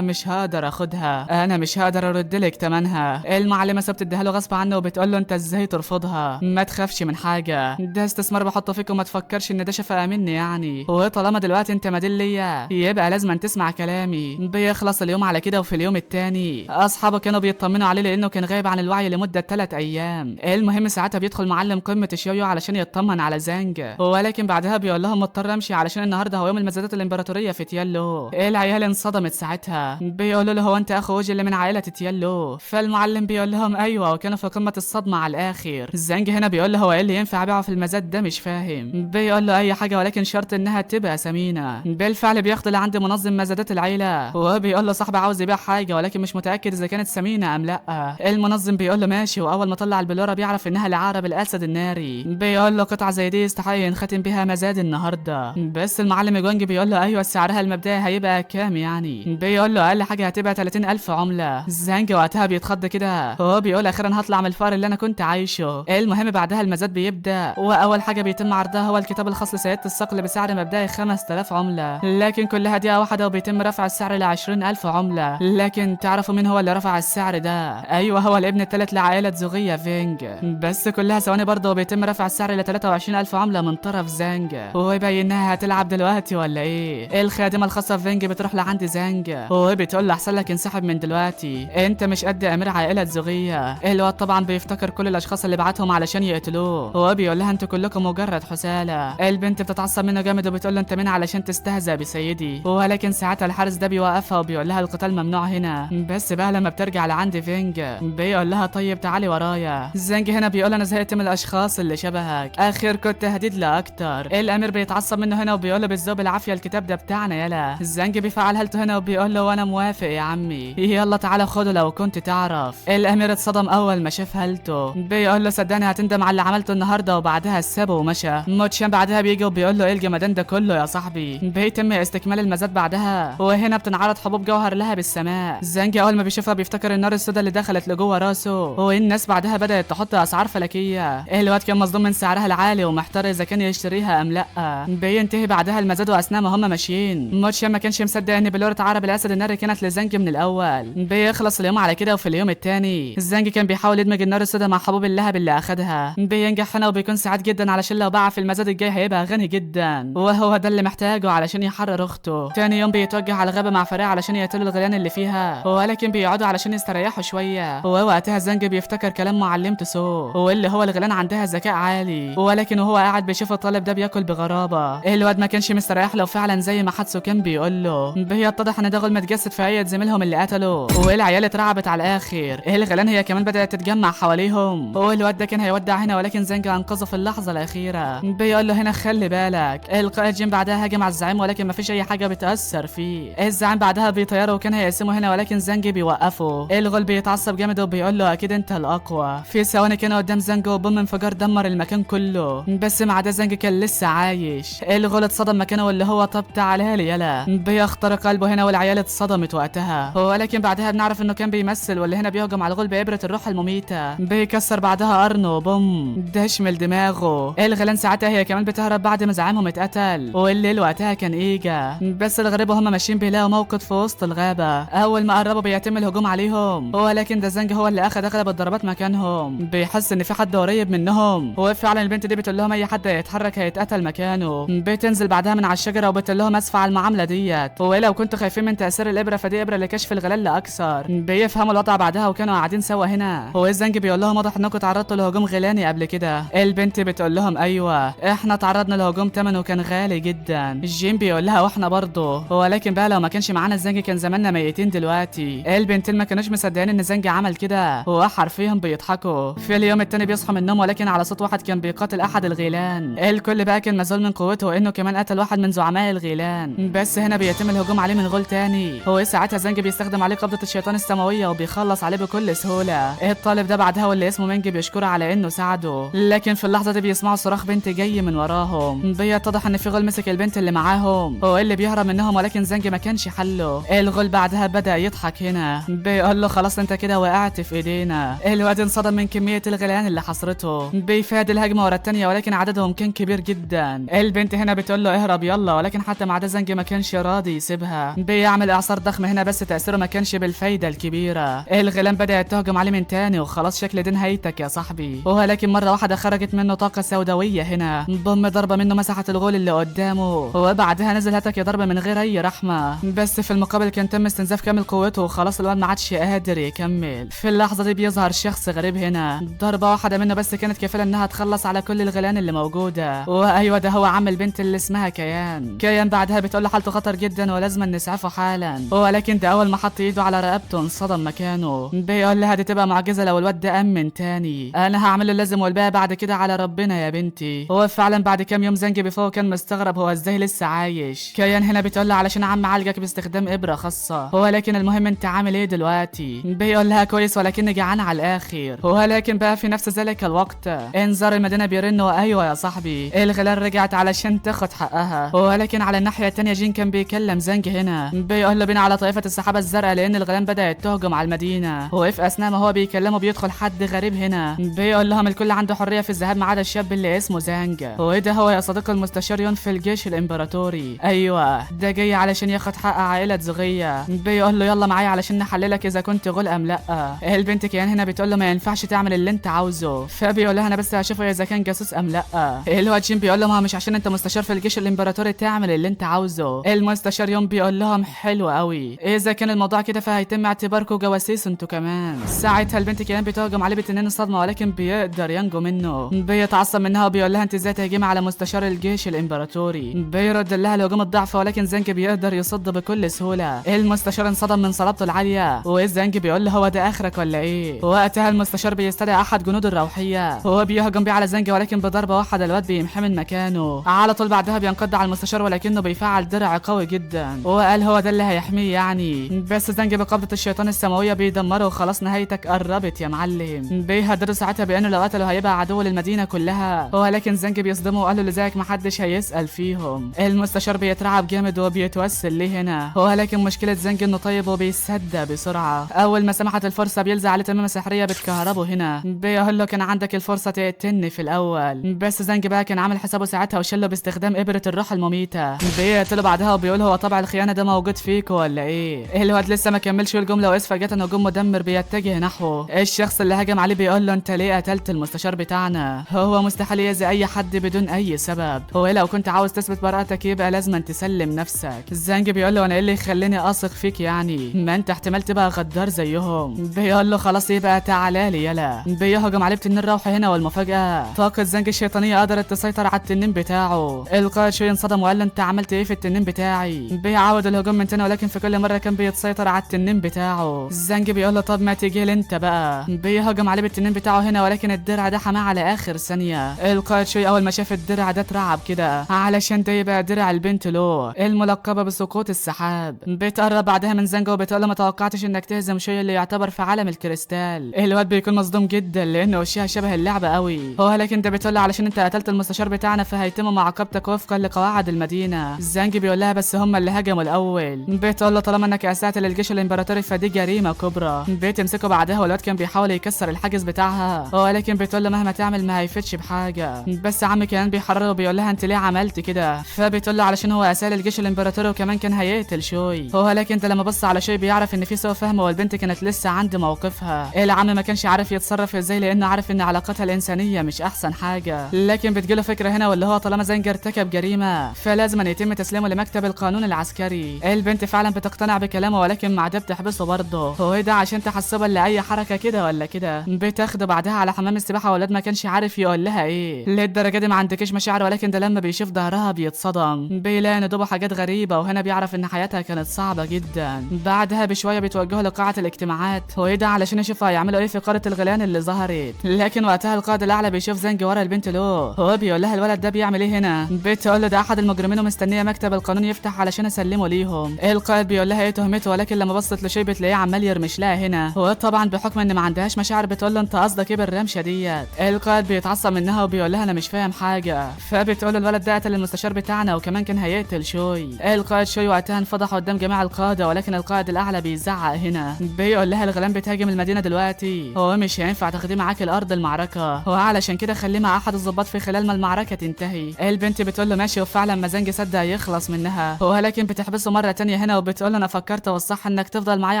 Speaker 1: مش هقدر اخدها، انا مش هقدر ارد لك ثمنها. المعلمه سو بتديها له غصب عنه وبتقول له انت ازاي ترفضها؟ ما تخافش من حاجه، ده استثمار بحطه فيك وما تفكرش ان ده شفقه مني يعني، وطالما دلوقتي انت مدين ليا يبقى لازم تسمع كلامي. بيخلص اليوم على كده، وفي اليوم التاني اصحابه كانوا بيطمنوا عليه لانه كان غايب عن الوعي لمده 3 ايام. المهم ساعتها بيدخل معلم قمه الشيويو علشان يطمن على زانج، ولكن بعدها بيقول لهم مضطر امشي علشان النهارده هو يوم المزادات الامبراطوريه في تيالو. العيال انصدمت ساعتها، بيقولوا له هو انت اخو وجه اللي من عائله تيالو؟ فالمعلم بيقول لهم ايوه، وكانوا في قمه الصدمه على الاخر. زانج هنا بيقول له هو ايه اللي ينفع ابيعه في المزاد ده؟ مش فاهم. بيقول له اي حاجه ولكن شرط انها تبقى ثمينه. بالفعل بياخد لعند منظم مزادات العيله، وبيقول له صاحبي عاوز يبيع حاجه ولكن مش متاكد اذا كانت ثمينه ام لا. المنظم بيقول له ماشي، واول ما طلع البلوره بيعرف انها لعقرب الاسد الناري. بيقول له قطعه زي دي يستحق ينختم بيها مزاد النهارده. بس المعلم جوانج بيقول له ايوه سعرها المبدئي هيبقى كام يعني؟ بيقول له اقل حاجه هتبقى 30,000 عمله. زانج وقتها بيتخض كده، هو بيقول اخيرا هطلع من الفقر اللي انا كنت عايشه. المهم بعدها المزاد بيبدا، واول حاجه بيتم عرضها هو الكتاب الخاص لسياده الصقل بسعر مبدئي 5000 عمله، لكن كلها دقيقه واحده وبيتم رفع السعر ل 20,000 عمله. لكن تعرفوا مين هو اللي رفع السعر ده؟ ايوه هو الابن الثالث لعائله زوغيه فينج. بس كلها ثواني برضه وبيتم رفع السعر ل 23,000 عمله من طرف زانج. ويبين انها هتلعب دلوقتي ولا ايه؟ الخادمه الخاصه بفينج بتروح لعند زانج وبتقول له احسن لك انسحب من دلوقتي، انت مش قد امير عائله عائلة زوغية. الواد طبعا بيفتكر كل الاشخاص اللي بعتهم علشان يقتلوه. هو بيقول لها انتوا كلكم مجرد حسالة. البنت بتتعصب منه جامد وبتقول له انت مين علشان تستهزأ بسيدي. ولكن ساعتها الحارس ده بيوقفها وبيقول لها القتال ممنوع هنا. بس بقى لما بترجع لعند فينج بيقول لها طيب تعالي ورايا. زانج هنا بيقول انا زهقت من الاشخاص اللي شبهك، اخركم تهديد لا اكتر. الامير بيتعصب منه هنا وبيقول له بالذوق بالعافيه الكتاب ده بتاعنا يلا. زانج بيفعل هالته هنا وبيقول له وانا موافق يا عمي، يلا تعالى خده لو كنت تعرف. الامير اتصدم اول ما شاف هالته، بيقول له صدقني هتندم على اللي عملته النهارده، وبعدها سابه ومشى. موتشان بعدها بيجي وبيقول له ايه الجمدان ده كله يا صاحبي. بيتم استكمال المزاد بعدها، وهنا بتنعرض حبوب جوهر لها بالسماء. زانج اول ما بيشوفها بيفتكر النار السوداء اللي دخلت لجوه راسه، والناس بعدها بدات تحط اسعار فلكيه. الواد كان مصدوم من سعرها العالي ومحتار اذا كان يشتريها ام لا. بينتهي بعدها المزاد واثناء ما هم ماشيين موتشان ما كانش مصدق ان بلورة عرب الاسد النار كانت لزانج من الاول. بيخلص اليوم على كده، وفي اليوم الثاني زانج كان بيحاول يدمج النار السوداء مع حبوب اللهب اللي اخدها. بينجح هنا وبيكون سعيد جدا علشان لو باع في المزاد الجاي هيبقى غني جدا، وهو ده اللي محتاجه علشان يحرر اخته. ثاني يوم بيتوجه على الغابه مع فريق علشان يقتلوا الغيلان اللي فيها، ولكن بيقعدوا علشان يستريحوا شويه. ووقتها زانج بيفتكر كلام معلمته سو، واللي هو الغيلان عندها ذكاء عالي، ولكن وهو قاعد بيشوف الطالب ده بياكل بغرابه. الواد ما كانش مستريح له فعلا زي ما حاتسو كان بيقول له. بيتضح ان ده غول متجسد في هيئه زميلهم اللي قتله، والعيال اترعبت على الاخر. الغيلان هي كمان بدات تتجمع حواليهم، والواد ده كان هيودع هنا ولكن زانج انقذه في اللحظه الاخيره. بيقول له هنا خلي بالك. القائد جيم بعدها هاجم على الزعيم ولكن ما فيش اي حاجه بتاثر فيه. الزعيم بعدها بيطيره وكان هيقسمه هنا ولكن زانج بيوقفه. الغول بيتعصب جامد وبيقول له اكيد انت الاقوى. في ثواني كانوا قدام زانج وبوم انفجار دمر المكان كله، بس ما عدا زانج كان لسه عايش. الغول اتصدم مكانه واللي هو طب تعالى لي يلا. بيخترق قلبه هنا والعيال اتصدمت وقتها، ولكن بعدها بنعرف انه كان بيمثل، واللي هنا بيهجم على الغول بإبرة الروح المميتة. بيكسر بعدها قرنه بوم دشمل دماغه. الغيلان ساعتها هي كمان بتهرب بعد ما زعيمهم اتقتل، والليل وقتها كان ايجا. بس الغريب وهم ماشيين بيلاقوا موقف في وسط الغابة. اول ما قربوا بيتم الهجوم عليهم، ولكن ده زانج هو اللي اخذ اغلب الضربات مكانهم. بيحس ان في حد قريب منهم، وفعلا البنت دي بتقول لهم اي حد يتحرك هيتقتل مكانه. بتنزل بعدها من على الشجرة وبتقول لهم اسفة على المعاملة ديت، ولو كنتوا خايفين من تأثير الابرة فدي ابرة لكشف الغلال لاكثر. بيفهموا الوضع بعدها وكانوا قاعدين سوا هنا. والزنج بيقول لهم واضح انكم تعرضتوا لهجوم غيلاني قبل كده. البنت بتقول لهم ايوه احنا تعرضنا لهجوم ثمنه كان غالي جدا. جيم بيقول لها واحنا برضه، ولكن بقى لو ما كانش معانا الزنج كان زماننا ميتين دلوقتي. البنتين ما كانوش مصدقين ان الزنج عمل كده، وحرفيا بيضحكوا. في اليوم التاني بيصحوا من النوم ولكن على صوت واحد كان بيقاتل احد الغيلان. الكل بقى كان مذهول من قوته وانه كمان قتل واحد من زعماء الغيلان. بس هنا بيتم الهجوم عليه من غول تاني. هو ساعتها زنج بيستخدم عليه قبضة الشيطان السماوية وبيخلص عليه بكل سهولة. الطالب ده بعدها واللي اسمه مينج بيشكره على انه ساعده، لكن في اللحظة دي بيسمعوا صراخ بنت جاي من وراهم. بيتضح ان في غول مسك البنت اللي معاهم، هو اللي بيهرب منهم، ولكن زنج ما كانش حله. الغول بعدها بدأ يضحك هنا، بيقول له خلاص انت كده وقعت في ايدينا. الواد انصدم من كمية الغليان اللي حصرته. بيفاد الهجمة ورا التانية ولكن عددهم كان كبير جدا. البنت هنا بتقول له اهرب يلا، ولكن حتى مع ده زنج ما كانش راضي يسيبها. بيعمل اعصار ضخم هنا بس تأثيره ما كانش بالفايدة الكبيرة. الغيلان بدأت تهجم عليه من تاني، وخلاص شكل دي نهايتك يا صاحبي. ولكن مرة واحدة خرجت منه طاقة سوداوية هنا، ضم ضربة منه مسحت الغول اللي قدامه، وبعدها نزل هتك ضربة من غير اي رحمة. بس في المقابل كان تم استنزاف كامل قوته، وخلاص الواد ما عادش قادر يكمل. في اللحظة دي بيظهر شخص غريب هنا، ضربة واحدة منه بس كانت كفيلة انها تخلص على كل الغيلان اللي موجودة. وايوه ده هو عم البنت اللي اسمها كيان. كيان بعدها بتقول له حالته خطر جدا ولازم نسعفه حالا، ولكن ده اول ما حط ايده على رقبته انصدم مكانه. بيقول لها دي تبقى معجزة لو الواد ده امن تاني، انا هعمل له اللازم والباقي بعد كده على ربنا يا بنتي. هو فعلا بعد كام يوم زنج بيفوق كان مستغرب هو ازاي لسه عايش. كيان هنا بتقول له علشان عم عالجك باستخدام ابرة خاصة، ولكن المهم انت عامل ايه دلوقتي؟ بيقول لها كويس ولكني جعان على الاخر. ولكن بقى في نفس ذلك الوقت انذار المدينة بيرن، وايوه يا صاحبي الغلال رجعت علشان تاخد حقها. ولكن على الناحية التانية جين كان بيكلم زنج هنا، بيقول له بينا على طائفة السحابة الزرقاء لان الغلال بدأت تهجم على المدينة. وفي اثناء ما هو بيكلمه بيدخل حد غريب هنا، بيقول لهم الكل عنده حرية في الذهاب ما عدا الشاب اللي اسمه زانج. وده هو يا صديق المستشار يون في الجيش الامبراطوري. ايوه ده جاي علشان ياخد حق عائلة زوغية. بيقول له يلا معايا علشان نحللك اذا كنت غول ام لا. البنت كيان هنا بتقول له ما ينفعش تعمل اللي انت عاوزه، فبيقول لها انا بس هشوفه اذا كان جاسوس ام لا. الواد جين بيقول له ما مش عشان انت مستشار في الجيش الامبراطوري تعمل اللي انت عاوزه. المستشار يون بيقول لهم حلو قوي، اذا كان الموضوع كده فهيتم اعتباركم جواسيس انتوا كمان. كمان. ساعتها البنت كمان بتهجم عليه بتنين الصدمه ولكن بيقدر ينجو منه. بيتعصب منها وبيقول لها انت ازاي تهجمي على مستشار الجيش الامبراطوري. بيرد لها الهجوم الضعف ولكن زنج بيقدر يصد بكل سهوله. المستشار انصدم من صلابته العاليه وزنج بيقول له هو ده اخرك ولا ايه. وقتها المستشار بيستدعي احد جنود الروحيه هو بيهجم بيه على زنج ولكن بضربه واحده الواد بيمحي من مكانه. على طول بعدها بينقض على المستشار ولكنه بيفعل درع قوي جدا وقال هو ده اللي هيحميه يعني. بس زنج بقبضه الشيطان السماويه بيدمره وخلاص نهايتك قربت يا معلم. بيهددوا ساعتها بانه لو قتله هيبقى عدو للمدينه كلها ولكن زنج بيصدمه وقال له لذلك محدش هيسال فيهم. المستشار بيترعب جامد وبيتوسل ليه هنا ولكن مشكله زنج انه طيب وبيصدق بسرعه. اول ما سمحت الفرصه بيلزق عليه تميمه سحريه بتكهربه هنا. بيقول له كان عندك الفرصه تقتلني في الاول. بس زنج بقى كان عامل حسابه ساعتها وشله باستخدام ابره الروح المميته. بيقتله بعدها وبيقول هو طبع الخيانه ده موجود فيك ولا ايه. الواد لسه ما كملش الجمله واذ فجاه هجوم مدمر بيتجه نحوه. الشخص اللي هجم عليه بيقول له انت ليه قتلت المستشار بتاعنا. هو مستحيل يأذي اي حد بدون اي سبب. هو لو كنت عاوز تثبت براءتك يبقى لازم تسلم نفسك. زنج بيقول له انا ايه اللي يخليني اثق فيك يعني ما انت احتمال تبقى غدار زيهم. بيقول له خلاص يبقى تعالى لي يلا. بيهجم عليه بتنين روحي هنا والمفاجاه طاقه زنج الشيطانيه قدرت تسيطر على التنين بتاعه. القائد شويه انصدم وقال له انت عملت ايه في التنين بتاعي. بيعاود الهجوم من تاني ولكن في كل مره كان بيتسيطر على التنين بتاعه. زنج بيقول له طب ما تيجي لي انت بقى. بيهجم عليه بالتنين بتاعه هنا ولكن الدرع ده حماه على اخر ثانيه. القائد شوي اول ما شاف الدرع ده اترعب كده علشان ده يبقى درع البنت له الملقبه بسقوط السحاب. بتقرب بعدها من زنج وبتقول له ما توقعتش انك تهزم شوي اللي يعتبر في عالم الكريستال. الواد بيكون مصدوم جدا لانه وشها شبه اللعبه قوي. هو لكن ده بتقول له علشان انت قتلت المستشار بتاعنا فهيتم معاقبتك وفقا لقواعد المدينه. زنج بيقول لها بس هم اللي هجموا الاول. بتقول له طالما انك اسأت للجيش الامبراطوري فدي جريمه كبرى. بتمسكه بعدها والواد كان بيحاول يكسر الحاجز بتاعها ولكن بتقول له مهما تعمل ما هيفيدش بحاجه. بس عمي كان بيحرره وبيقول لها انت ليه عملت كده. فبتقول له علشان هو اسال الجيش الامبراطوري وكمان كان هيقتل شوي. هو لكن انت لما بص على شوي بيعرف ان في سوء فهم والبنت كانت لسه عند موقفها. العم ما كانش عارف يتصرف ازاي لانه عارف ان علاقتها الانسانيه مش احسن حاجه. لكن بتجيله فكره هنا واللي هو طالما زنج ارتكب جريمه فلازم يتم تسليمه لمكتب القانون العسكري. البنت فعلا بتقتنع بكلامه ولكن مع ده بتحبسه برضه. هو ده عشان تحسبها لاي حركه كده ولا كده. بتاخده بعدها على حمام السباحه والواد ما كانش عارف يقول لها ايه. للدرجه دي ما عندكش مشاعر ولكن ده لما بيشوف ظهرها بيتصدم. بيلاقي ان دوبه حاجات غريبه وهنا بيعرف ان حياتها كانت صعبه جدا. بعدها بشويه بيتوجهوا لقاعه الاجتماعات. هو ده علشان يشوفوا هيعملوا ايه في قاره الغيلان اللي ظهرت. لكن وقتها القائد الاعلى بيشوف زنج ورا البنت له. هو بيقول لها الولد ده بيعمل ايه هنا. بتقول له ده احد المجرمين ومستنيه مكتب القانون يفتح علشان اسلمه ليهم. القائد بيقول لها ايه تهمته ولكن لما بصت لشيء بتلاقيه عمال يرمش لها هنا. هو طبعا بحكم ان ما عندهاش مشاعر بتقول له انت قصدك ايه بالرمشه ديت. القائد بيتعصب منها وبيقول لها انا مش فاهم حاجه. فبتقول له الولد ده قتل المستشار بتاعنا وكمان كان هيقتل شوي. القائد شوي وقتها انفضح قدام جميع القاده ولكن القائد الاعلى بيزعق هنا. بيقول لها الغلام بتهاجم المدينه دلوقتي هو مش هينفع تاخديه معاك الارض المعركه. هو علشان كده خليه مع احد الضباط في خلال ما المعركه تنتهي. البنت بتقول له ماشي وفعلا ما زنج صدق يخلص منها. هو لكن بتحبسه مره تانية هنا وبتقول له انا فكرت والصح انك تفضل معايا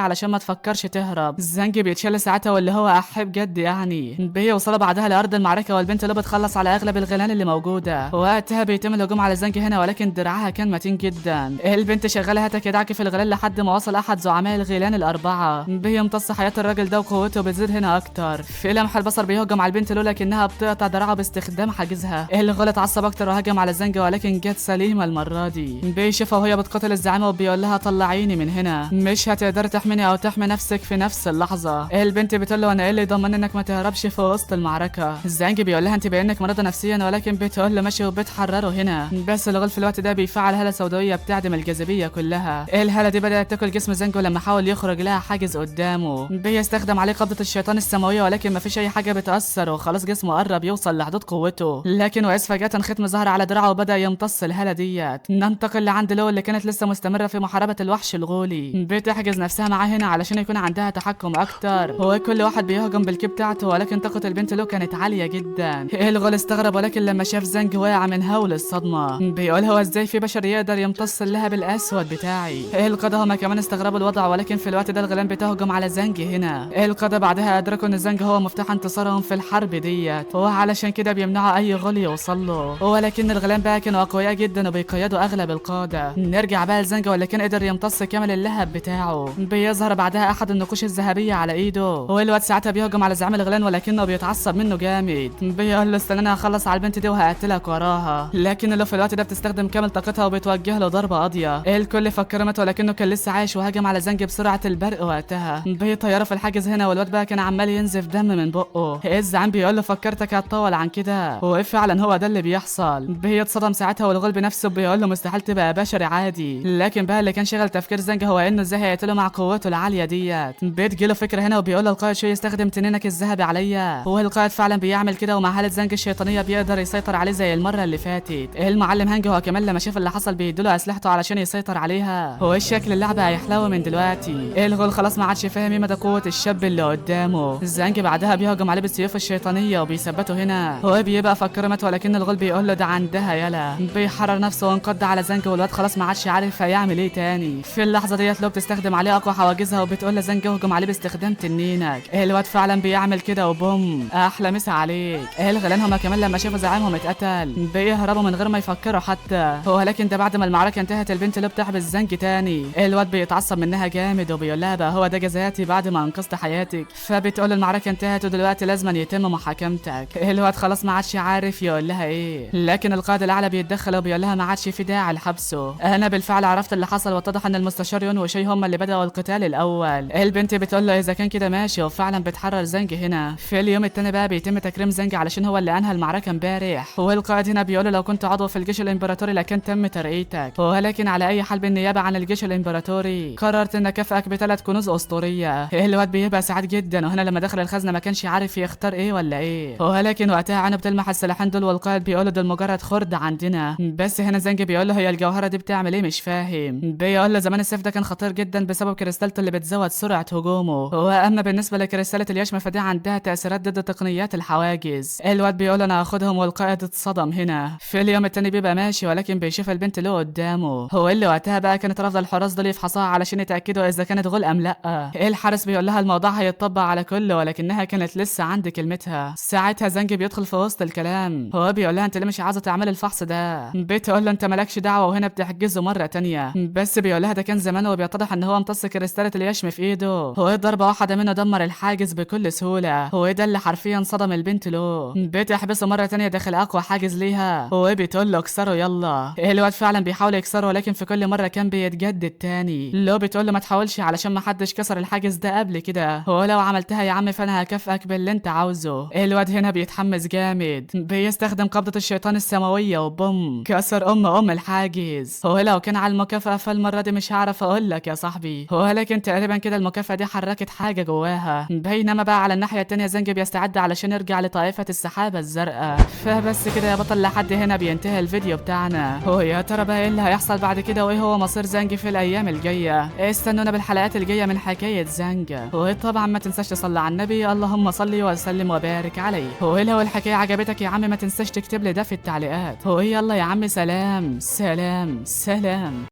Speaker 1: علشان ما تفكرش تهرب. زنج بيتشل ساعتها واللي هو احب جد يعني. بيوصلوا بعدها لارض المعركه والبنت اللي بتخلص على اغلب الغيلان اللي موجوده. وقتها بيتم الهجوم على زنج هنا ولكن دراعها كان متين جدا. البنت شغاله هتك يدعك في الغيلان لحد ما وصل احد زعماء الغيلان الاربعه. بيمتص حياه الراجل ده وقوته بتزيد هنا اكتر. في لمح البصر بيهجم على البنت لولا كانها بتقطع دراعها باستخدام حاجزها. الغول اتعصب اكتر وهجم على زنج ولكن جت سليمه المره دي. بيشوفها وهي بتقتل الزعيمه وبيقول لها طلعيني من هنا مش هتقدر تحميني او تحمي نفسك في نفس اللحظه. البنت بتقول له انا ايه اللي يضمن انك ما تهربش في وسط المعركه. زنج بيقول لها انت بانك مريضه نفسيا ولكن بتقول له ماشي وبتحرره هنا. بس الغول في الوقت ده بيفعل هاله سوداويه بتعدم الجاذبيه كلها. الهاله دي بدات تاكل جسم زنج ولما حاول يخرج لها حاجز قدامه. بيستخدم عليه قبضه الشيطان السماويه ولكن ما فيش اي حاجه بتاثر وخلاص جسمه قرب يوصل لحدود قوته. لكن وإذ فجاه ختم ظهر على دراعه وبدا يمتص الهاله ديت. ننتقل لعند لو اللي كانت لسه مستمره في محاربه الوحش الغولي. بتحجز نفسها معاه هنا علشان يكون عندها تحكم اكتر. هو كل واحد بيهجم بالكي بتاعته ولكن طاقه البنت لو كانت عاليه جدا. الغول استغرب ولكن لما شاف زنج واقع من هول الصدمه بيقول هو ازاي في بشر يقدر يمتص اللهب الاسود بتاعي. القاده هما كمان استغربوا الوضع ولكن في الوقت ده الغلام بتهجم على زنج هنا. القاده بعدها ادركوا ان زنج هو مفتاح انتصارهم في الحرب ديت وعلشان كده بيمنعوا اي غول يوصل له. ولكن الغلام بقى كانوا اقوياء جدا وبيقيدوا اغلب القاده. نرجع بقى لزنج واللي كان قدر يمتص كامل اللهب بتاعه. بيظهر بعدها احد النقوش الذهبيه على ايده. والواد ساعتها بيهجم على زعيم الغيلان ولكنه بيتعصب منه جامد، بيقول له استنى انا هخلص على البنت دي وهقتلك وراها، لكن اللي في الوقت ده بتستخدم كامل طاقتها وبتوجه له ضربه قاضيه. الكل فكر مات ولكنه كان لسه عايش وهجم على زنج بسرعه البرق وقتها. بيطيره في الحاجز هنا والواد بقى كان عمال ينزف دم من بقه. الزعيم بيقول له فكرتك هتطول عن كده، وفعلا هو ده اللي بيحصل. بيتصدم ساعتها والغول بنفسه بيقول له مستحيل تبقى بشري عادي، لكن بقى اللي كان شغل تفكير زنج هو انه ازاي هيقتله مع قوته العاليه ديت. بتجيله فكره هنا وبيقول له القائد شو يستخدم تنينك الذهبي عليا. هو القائد فعلا بيعمل كده ومع حاله زنج الشيطانيه بيقدر يسيطر عليه زي المره اللي فاتت. المعلم هانج هو كمان لما شاف اللي حصل بيديله اسلحته علشان يسيطر عليها. هو الشكل اللعبه هيحلو من دلوقتي. الغول خلاص ما عادش فاهم ايه مدى قوه الشاب اللي قدامه. زنج بعدها بيهجم عليه بالسيوف الشيطانيه وبيثبته هنا. هو بيبقى فكر مات ولكن الغول بيقول له ده عندها يلا. بيحرر نفسه وانقض على زنج والواد خلاص ما عادش عارف هيعمل ايه تاني. في اللحظه ديت لو بتستخدم عليه اقوى حواجزها وبتقول لزنج اهجم عليه باستخدام تنينك. الواد فعلا بيعمل كده وبوم احلى مسا عليك. الغيلان هما كمان لما شافوا زعيمهم اتقتل بيهربوا من غير ما يفكروا حتى. هو لكن ده بعد ما المعركه انتهت البنت اللي بتحبس زنج تاني. الواد بيتعصب منها جامد وبيقول لها بقى هو ده جزاتي بعد ما انقذت حياتك. فبتقول المعركه انتهت ودلوقتي لازم يتم محاكمتك. الواد خلاص ما عادش عارف يقول لها ايه، لكن القائد الاعلى بيتدخل وبيقول لها ما عادش في داعي لحبسه. انا بالفعل عرفت اللي حصل واتضح ان المستشار يون وشي هم اللي بدأوا القتال الاول. البنت بتقول له اذا كان كده ماشي وفعلا بتحرر زنج هنا. في اليوم التاني بقى بيتم تكريم زنج علشان هو اللي انهى المعركه امبارح. والقائد هنا بيقول له لو كنت عضو في الجيش الامبراطوري لكان تم ترقيتك، ولكن على اي حال بالنيابه عن الجيش الامبراطوري قررت ان اكافئك ب3 كنوز اسطوريه. الواد بيبقى سعيد جدا وهنا لما دخل الخزنه ما كانش عارف يختار ايه ولا ايه. ولكن وقتها عينه بتلمح السلاحين دول والقائد بيقول له دول مجرد خرد عندنا. بس هنا زنج بيقول له هي الجوهره دي بتعمل ايه مش فاهم. بيقول له زمان السيف ده كان خطير جدا بسبب كريستالته اللي بتزود سرعه هجومه. واما بالنسبه لكريستاله اليشمه فدي عندها تاثيرات ضد تقنيات الحواجز. الواد بيقول انا هاخدهم والقائد اتصدم هنا. في اليوم التاني بيبقى ماشي ولكن بيشوف البنت اللي قدامه. هو اللي وقتها بقى كانت رافضه الحراس دول يفحصوها علشان يتاكدوا اذا كانت غول ام لا. الحارس بيقول لها الموضوع هيتطبق على كله ولكنها كانت لسه عند كلمتها. ساعتها زنج بيدخل في وسط الكلام. هو بيقول لها انت ليه مش عايزه تعملي الفحص ده. بتقول له انت مالكش دعوه وهنا بتحجزه مره تانية. بس بيقول لها ده كان زمان وبيتضح ان هو امتص كريستاله اليشم في ايده. هو ضربه واحده منه دمر الحاجز بكل سهوله. هو ده اللي حرفيا صدم البنت له. بتحبسه مره تانية داخل اقوى حاجز ليها. هو بتقول له اكسره يلا. الواد فعلا بيحاول يكسره ولكن في كل مره كان بيتجدد تاني. لو بتقول له ما تحاولش علشان ما حدش كسر الحاجز ده قبل كده. هو لو عملتها يا عم فانا هكافئك باللي انت عاوزه. الواد هنا بيتحمس جامد بيستخدم قبضه الشيطان السماويه وبوم كسر ام الحاجز. هو لو كان على المكافاه فالمره دي مش هعرف اقول لك يا صاحبي. هو لكن تقريبا كده المكافاه دي حركت حاجه جواها. بينما بقى على الناحيه التانيه زنج بيستعد علشان يرجع لطائفه السحابه الزرقاء. فبس كده يا بطل لحد هنا بينتهي الفيديو بتاعنا. هو يا ترى بقى ايه اللي هيحصل بعد كده وايه هو مصير زنج في الايام الجايه. استنونا بالحلقات الجايه من حكايه زنج. وطبعا ما تنساش تصلي على النبي اللهم صل وسلم وبارك عليه. ولو الحكايه عجبتك يا عم ما تنساش تكتب لي ده في التعليقات. يلا يا عم سلام سلام سلام.